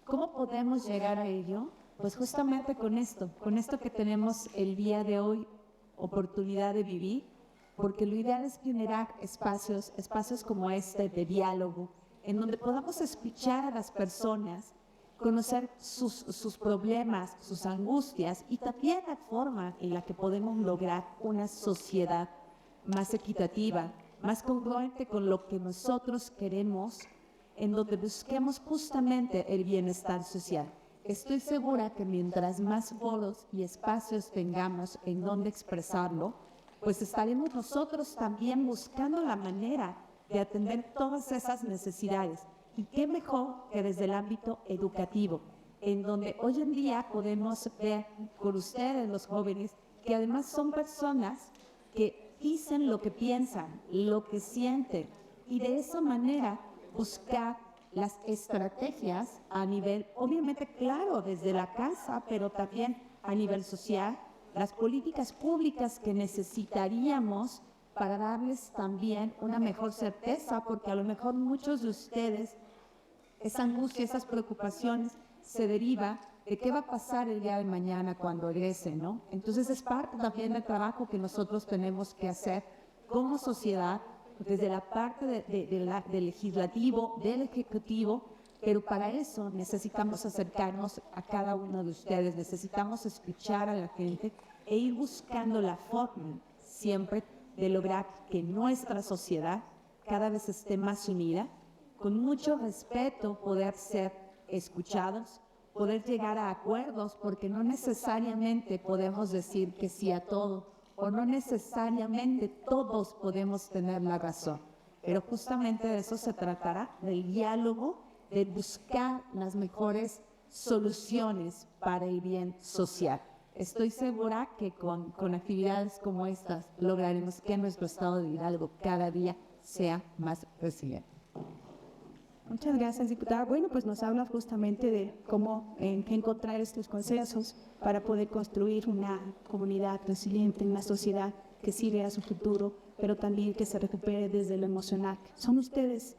¿Cómo podemos llegar a ello? Pues justamente con esto que tenemos el día de hoy, oportunidad de vivir, porque lo ideal es generar espacios como este de diálogo, en donde podamos escuchar a las personas, conocer sus problemas, sus angustias y también la forma en la que podemos lograr una sociedad más equitativa, más congruente con lo que nosotros queremos, en donde busquemos justamente el bienestar social. Estoy segura que mientras más foros y espacios tengamos en donde expresarlo, pues estaremos nosotros también buscando la manera de atender todas esas necesidades. Y qué mejor que desde el ámbito educativo, en donde hoy en día podemos ver con ustedes, los jóvenes, que además son personas que dicen lo que piensan, lo que sienten, y de esa manera buscar las estrategias a nivel, obviamente, claro, desde la casa, pero también a nivel social, las políticas públicas que necesitaríamos para darles también una mejor certeza, porque a lo mejor muchos de ustedes, esa angustia, esas preocupaciones, se deriva de qué va a pasar el día de mañana cuando egresen, ¿no? Entonces es parte también del trabajo que nosotros tenemos que hacer como sociedad, desde la parte del legislativo, del ejecutivo, pero para eso necesitamos acercarnos a cada uno de ustedes, necesitamos escuchar a la gente e ir buscando la forma siempre de lograr que nuestra sociedad cada vez esté más unida, con mucho respeto, poder ser escuchados, poder llegar a acuerdos, porque no necesariamente podemos decir que sí a todo, o no necesariamente todos podemos tener la razón, pero justamente de eso se tratará, del diálogo, de buscar las mejores soluciones para el bien social. Estoy segura que con actividades como estas lograremos que nuestro estado de Hidalgo cada día sea más resiliente. Muchas gracias, diputada. Bueno, pues nos habla justamente de cómo encontrar estos consensos para poder construir una comunidad resiliente, una sociedad que sirve a su futuro, pero también que se recupere desde lo emocional. Son ustedes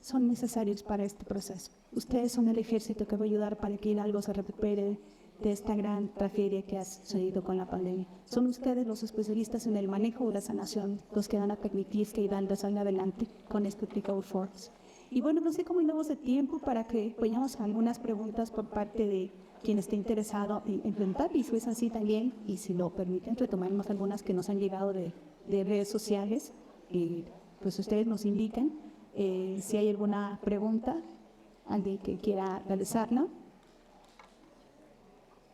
son necesarios para este proceso. Ustedes son el ejército que va a ayudar para que Hidalgo se recupere de esta gran tragedia que ha sucedido con la pandemia. Son ustedes los especialistas en el manejo de la sanación, los que van a permitir que Hidalgo salga adelante con este Recovery Force. Y bueno, no sé cómo andamos de tiempo para que vayamos a algunas preguntas por parte de quien esté interesado en preguntar, y si es así también, y si lo permiten, retomaremos algunas que nos han llegado de redes sociales, y pues ustedes nos indican si hay alguna pregunta, alguien que quiera realizarla.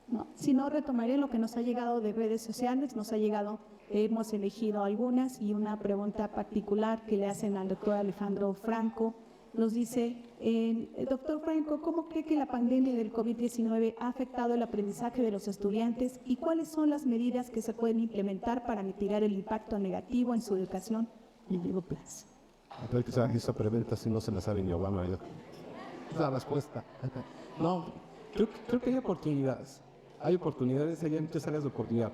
No, si no, retomaré lo que nos ha llegado de redes sociales. Nos ha llegado, hemos elegido algunas, y una pregunta particular que le hacen al doctor Alejandro Franco. Nos dice, doctor Franco, ¿cómo cree que la pandemia del COVID-19 ha afectado el aprendizaje de los estudiantes y cuáles son las medidas que se pueden implementar para mitigar el impacto negativo en su educación y largo plazo? Creo que esa pregunta si no se la sabe ni Obama. La respuesta. No, creo que hay oportunidades. Hay oportunidades, hay muchas áreas de oportunidad.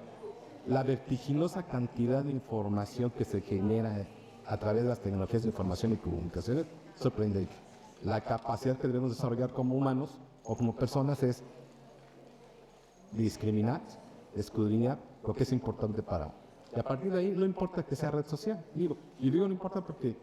La vertiginosa cantidad de información que se genera a través de las tecnologías de información y comunicaciones sorprendente. La capacidad que debemos desarrollar como humanos o como personas es discriminar, escudriñar lo que es importante para. Y a partir de ahí no importa que sea red social. Y digo no importa porque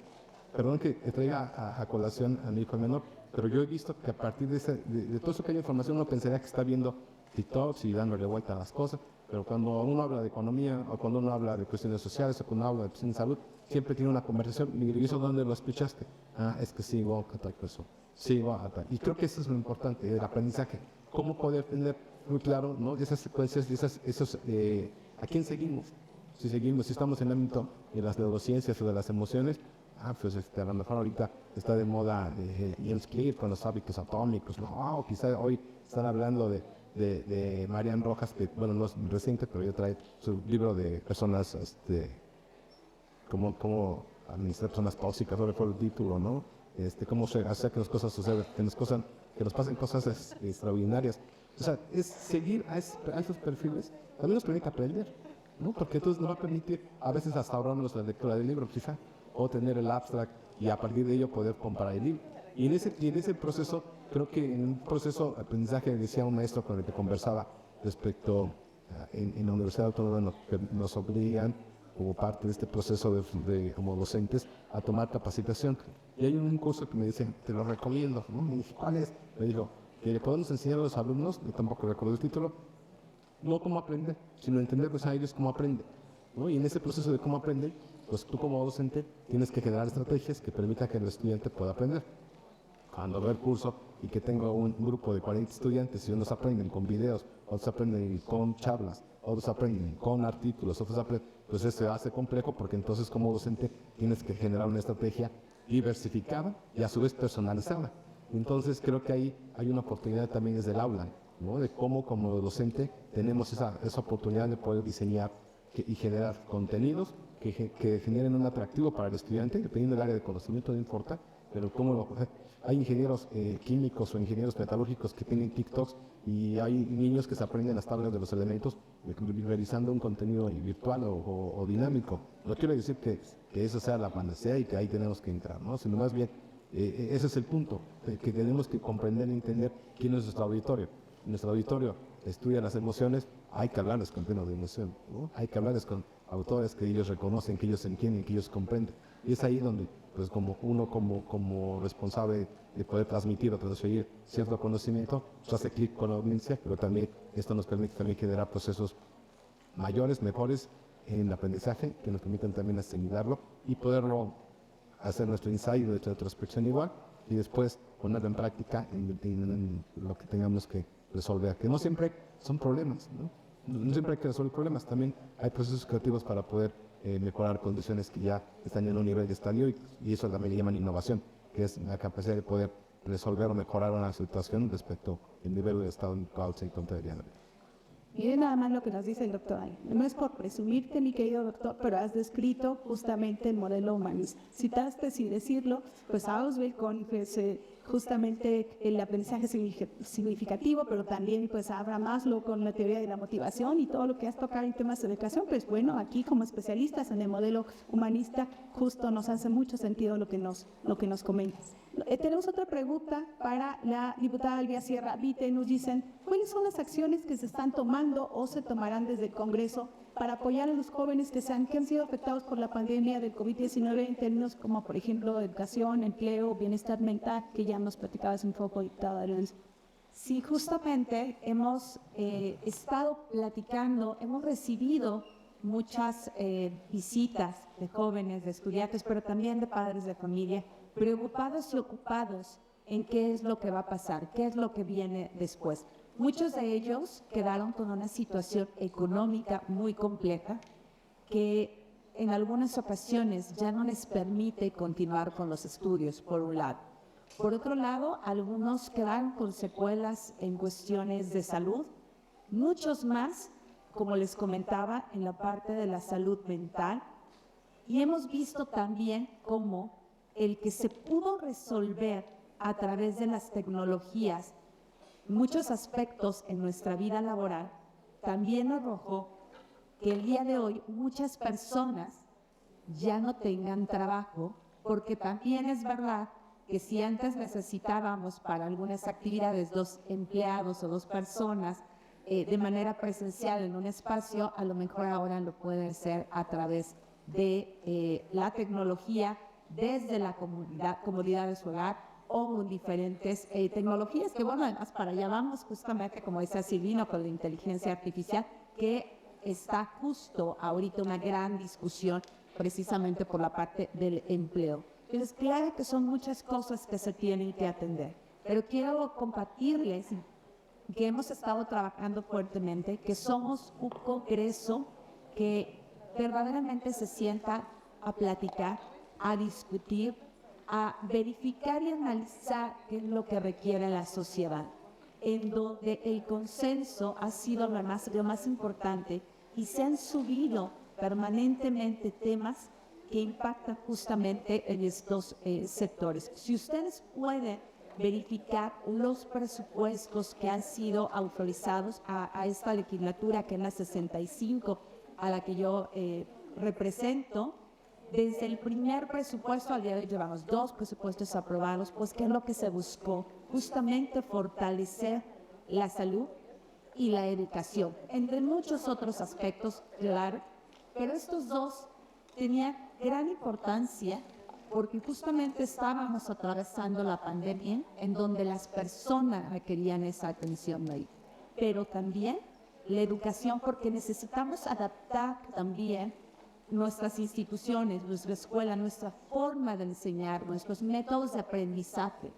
perdón que traiga a colación a mi hijo menor, pero yo he visto que a partir de todo eso que hay información uno pensaría que está viendo TikToks y dándole vuelta a las cosas, pero cuando uno habla de economía o cuando uno habla de cuestiones sociales o cuando habla de cuestiones de salud, siempre tiene una conversación. ¿Y eso dónde lo escuchaste? Ah, es que sigo a tal cosa, sigo a tal. Y creo que eso es lo importante, el aprendizaje. Cómo poder tener muy claro, ¿no?, esas secuencias, a quién seguimos. Si estamos en el ámbito de las neurociencias o de las emociones, pues a lo mejor ahorita está de moda James Clear con los hábitos atómicos, ¿no? O quizá hoy están hablando de Marian Rojas, que bueno, no es reciente, pero ya trae su libro de personas, cómo administrar personas tóxicas, sobre todo el título, ¿no? Cómo hacer que las cosas sucedan, que nos pasen cosas extraordinarias. O sea, es seguir a esos perfiles, también nos permite aprender, ¿no? Porque entonces nos va a permitir a veces hasta ahorrarnos la lectura del libro, quizá, o tener el abstract y a partir de ello poder comparar el libro. Y en ese proceso, creo que en un proceso de aprendizaje, decía un maestro con el que conversaba respecto en la Universidad Autónoma, que nos obligan como parte de este proceso como docentes a tomar capacitación. Y hay un curso que me dicen, te lo recomiendo, ¿no? Me dije, ¿cuál es? Me dijo, que le podemos enseñar a los alumnos, yo tampoco recuerdo el título, no cómo aprender, sino entender pues a ellos cómo aprenden, ¿no? Y en ese proceso de cómo aprenden, pues tú como docente tienes que generar estrategias que permitan que el estudiante pueda aprender. Cuando veo el curso y que tengo un grupo de 40 estudiantes y unos aprenden con videos, otros aprenden con charlas, otros aprenden con artículos, otros aprenden, pues se hace complejo porque entonces como docente tienes que generar una estrategia diversificada y a su vez personalizada. Entonces creo que ahí hay una oportunidad también desde el aula, ¿no? De cómo como docente tenemos esa oportunidad de poder diseñar y generar contenidos que generen un atractivo para el estudiante, dependiendo del área de conocimiento, no importa, pero hay ingenieros químicos o ingenieros metalúrgicos que tienen TikToks y hay niños que se aprenden las tablas de los elementos realizando un contenido virtual o dinámico. No quiero decir que eso sea la panacea y que ahí tenemos que entrar, ¿no? Sino más bien, ese es el punto, que tenemos que comprender y entender quién es nuestro auditorio. Nuestro auditorio estudia las emociones, hay que hablarles con pleno de emoción, ¿no? Hay que hablarles con autores que ellos reconocen, que ellos entienden, que ellos comprenden. Y es ahí donde, pues como uno como responsable de poder transmitir o transferir cierto conocimiento, pues hace clic con la audiencia, pero también esto nos permite también generar procesos mayores, mejores en el aprendizaje, que nos permitan también asimilarlo y poderlo hacer nuestro ensayo, nuestra introspección igual, y después ponerlo en práctica en lo que tengamos que resolver, que no siempre son problemas, ¿no? No siempre hay que resolver problemas, también hay procesos creativos para poder mejorar condiciones que ya están en un nivel de estadio y eso también le llaman innovación, que es la capacidad de poder resolver o mejorar una situación respecto al nivel de estado en el cual se encontraría. Miren nada más lo que nos dice el doctor ahí. No es por presumirte, mi querido doctor, pero has descrito justamente el modelo humanista. Citaste, sin decirlo, pues a Ausubel con justamente el aprendizaje significativo, pero también pues a Abraham Maslow con la teoría de la motivación y todo lo que has tocado en temas de educación. Pues bueno, aquí como especialistas en el modelo humanista, justo nos hace mucho sentido lo que nos comentas. Tenemos otra pregunta para la diputada Elvia Sierra Vite. Nos dicen, ¿cuáles son las acciones que se están tomando o se tomarán desde el Congreso para apoyar a los jóvenes que han sido afectados por la pandemia del COVID-19 en términos como, por ejemplo, educación, empleo, bienestar mental, que ya nos platicabas un poco, diputada Lorenzo? Sí, justamente hemos estado platicando, hemos recibido muchas visitas de jóvenes, de estudiantes, pero también de padres de familia, preocupados y ocupados en qué es lo que va a pasar, qué es lo que viene después. Muchos de ellos quedaron con una situación económica muy compleja que en algunas ocasiones ya no les permite continuar con los estudios, por un lado. Por otro lado, algunos quedaron con secuelas en cuestiones de salud, muchos más, como les comentaba, en la parte de la salud mental. Y hemos visto también cómo el que se pudo resolver a través de las tecnologías muchos aspectos en nuestra vida laboral, también arrojó que el día de hoy muchas personas ya no tengan trabajo, porque también es verdad que si antes necesitábamos para algunas actividades 2 empleados o 2 personas de manera presencial en un espacio, a lo mejor ahora lo pueden hacer a través de la tecnología desde la comodidad de su hogar o con diferentes tecnologías que, bueno, además para allá vamos justamente, como decía Silvino, con la inteligencia artificial, que está justo ahorita una gran discusión precisamente por la parte del empleo. Entonces, claro que son muchas cosas que se tienen que atender, pero quiero compartirles que hemos estado trabajando fuertemente, que somos un congreso que verdaderamente se sienta a platicar, a discutir, a verificar y analizar qué es lo que requiere la sociedad, en donde el consenso ha sido lo más importante y se han subido permanentemente temas que impactan justamente en estos sectores. Si ustedes pueden verificar los presupuestos que han sido autorizados a esta legislatura, que es la 65, a la que yo represento, desde el primer presupuesto al día de hoy llevamos 2 presupuestos aprobados, pues ¿qué es lo que se buscó? Justamente fortalecer la salud y la educación, entre muchos otros aspectos, claro, pero estos 2 tenían gran importancia porque justamente estábamos atravesando la pandemia en donde las personas requerían esa atención ahí, pero también la educación, porque necesitamos adaptar también nuestras instituciones, nuestra escuela, nuestra forma de enseñar, nuestros métodos de aprendizaje.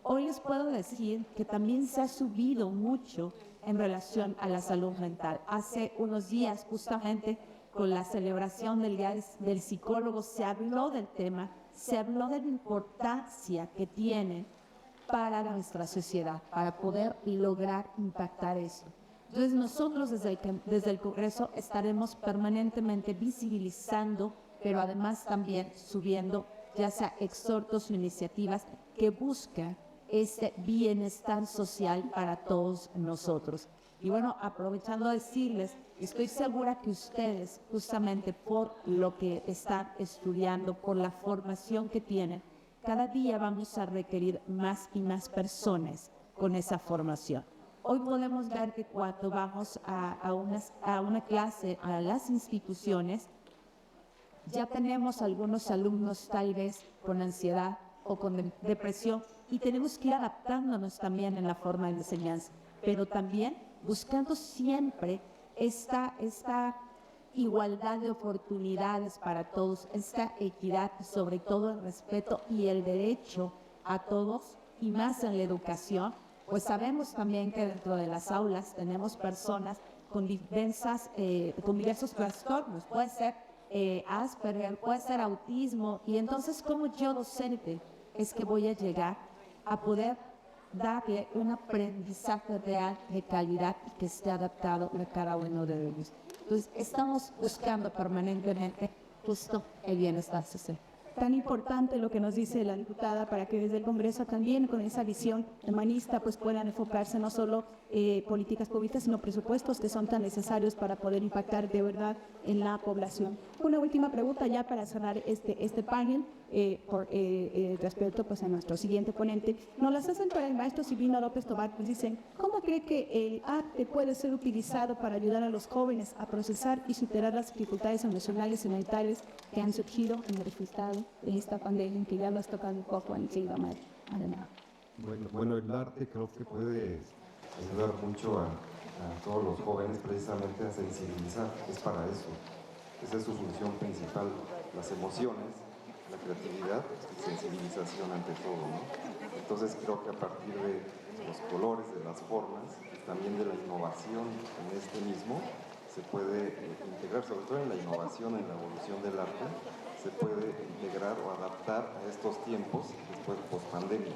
Hoy les puedo decir que también se ha subido mucho en relación a la salud mental. Hace unos días, justamente con la celebración del Día del Psicólogo, se habló del tema, se habló de la importancia que tiene para nuestra sociedad, para poder lograr impactar eso. Entonces nosotros desde el Congreso estaremos permanentemente visibilizando, pero además también subiendo ya sea exhortos o iniciativas que buscan ese bienestar social para todos nosotros. Y bueno, aprovechando de decirles, estoy segura que ustedes, justamente por lo que están estudiando, por la formación que tienen, cada día vamos a requerir más y más personas con esa formación. Hoy podemos ver que cuando vamos a una clase, a las instituciones, ya tenemos algunos alumnos tal vez con ansiedad o con depresión y tenemos que ir adaptándonos también en la forma de enseñanza, pero también buscando siempre esta igualdad de oportunidades para todos, esta equidad y sobre todo el respeto y el derecho a todos, y más en la educación. Pues sabemos también que dentro de las aulas tenemos personas con diversos trastornos, puede ser Asperger, puede ser autismo, y entonces como yo docente es que voy a llegar a poder darle un aprendizaje real de calidad y que esté adaptado a cada uno de ellos. Entonces estamos buscando permanentemente justo el bienestar social. Tan importante lo que nos dice la diputada para que desde el Congreso también con esa visión humanista pues puedan enfocarse no solo políticas públicas sino presupuestos que son tan necesarios para poder impactar de verdad en la población. Una última pregunta ya para cerrar este panel respecto pues a nuestro siguiente ponente. Nos las hacen para el maestro Silvino López Tobar, pues dicen, ¿cómo cree que el arte puede ser utilizado para ayudar a los jóvenes a procesar y superar las dificultades emocionales y mentales que han surgido en el resultado de esta pandemia, que ya lo has tocado un poco en Silva Mar? Bueno, el arte creo que puede ayudar mucho a todos los jóvenes precisamente a sensibilizar, es para eso. Esa es su función principal, las emociones, la creatividad y sensibilización ante todo, ¿no? Entonces creo que a partir de los colores, de las formas, también de la innovación en este mismo, se puede integrar, sobre todo en la innovación, en la evolución del arte, se puede integrar o adaptar a estos tiempos después post-pandemia.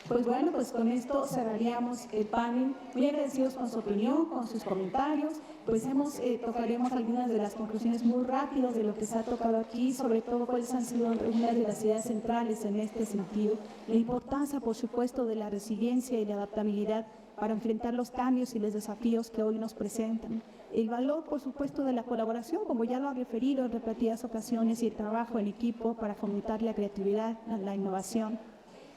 Pues bueno, pues con esto cerraríamos el panel. Muy agradecidos con su opinión, con sus comentarios. Pues tocaremos algunas de las conclusiones muy rápidas de lo que se ha tocado aquí, sobre todo cuáles han sido algunas de las ideas centrales en este sentido. La importancia, por supuesto, de la resiliencia y la adaptabilidad para enfrentar los cambios y los desafíos que hoy nos presentan. El valor, por supuesto, de la colaboración, como ya lo ha referido en repetidas ocasiones, y el trabajo en equipo para fomentar la creatividad, la innovación.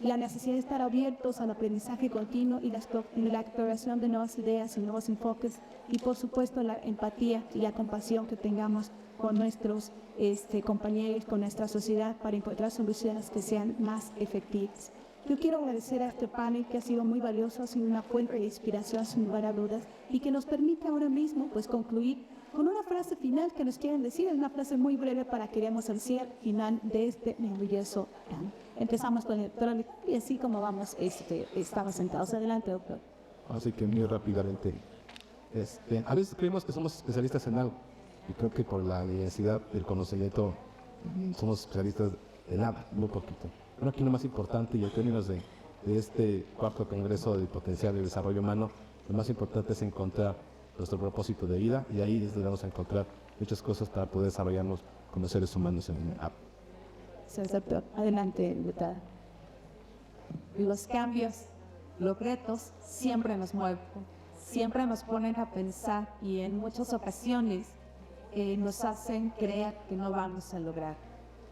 la necesidad de estar abiertos al aprendizaje continuo y la exploración de nuevas ideas y nuevos enfoques, y por supuesto la empatía y la compasión que tengamos con nuestros compañeros, con nuestra sociedad, para encontrar soluciones que sean más efectivas. Yo quiero agradecer a este panel que ha sido muy valioso, ha sido una fuente de inspiración sin lugar a dudas, y que nos permite ahora mismo pues concluir con una frase final que nos quieren decir. Es una frase muy breve para que veamos el cierre final de este maravilloso panel. Empezamos con el doctor y así como vamos, estamos sentados. Adelante, doctor. Así que muy rápidamente. A veces creemos que somos especialistas en algo, y creo que por la necesidad del conocimiento somos especialistas de nada, muy poquito. Pero aquí lo más importante, y en términos de este cuarto Congreso de Potencial y Desarrollo Humano, lo más importante es encontrar nuestro propósito de vida, y ahí vamos a encontrar muchas cosas para poder desarrollarnos como seres humanos en el app. Gracias, doctor. Adelante, diputada. Los cambios, los retos siempre nos mueven, siempre nos ponen a pensar, y en muchas ocasiones nos hacen creer que no vamos a lograr.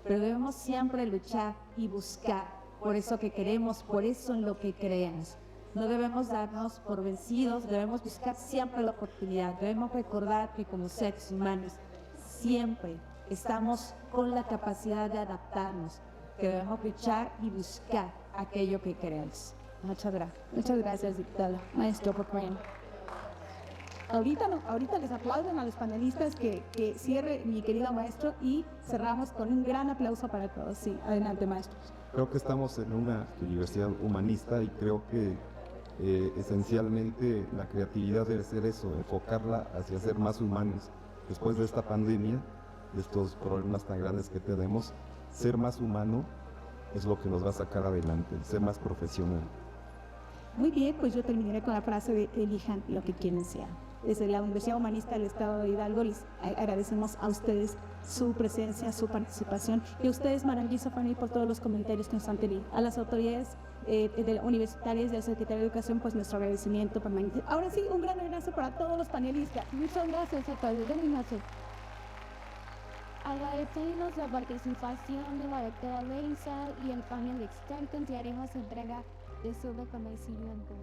Pero debemos siempre luchar y buscar por eso que queremos, por eso en lo que creemos. No debemos darnos por vencidos, debemos buscar siempre la oportunidad. Debemos recordar que como seres humanos siempre estamos con la capacidad de adaptarnos, que debemos luchar y buscar aquello que queremos. Muchas gracias. Muchas gracias, diputada. Maestro, por favor. Ahorita les aplauden a los panelistas, que cierre mi querido maestro, y cerramos con un gran aplauso para todos. Sí, adelante, maestros. Creo que estamos en una universidad humanista, y creo que esencialmente la creatividad debe ser eso, enfocarla hacia ser más humanos. Después de esta pandemia, de estos problemas tan grandes que tenemos, ser más humano es lo que nos va a sacar adelante, ser más profesional. Muy bien, pues yo terminaré con la frase de elijan lo que quieren ser. Desde la Universidad Humanista del Estado de Hidalgo les agradecemos a ustedes su presencia, su participación, y a ustedes, maravilloso panel, por todos los comentarios que nos han tenido. A las autoridades universitarias, del Secretario de Educación, pues nuestro agradecimiento permanente. Ahora sí, un gran abrazo para todos los panelistas. Muchas gracias a todos. Agradecemos la participación de la doctora Leisa y el panel experto, y haremos entrega de su reconocimiento.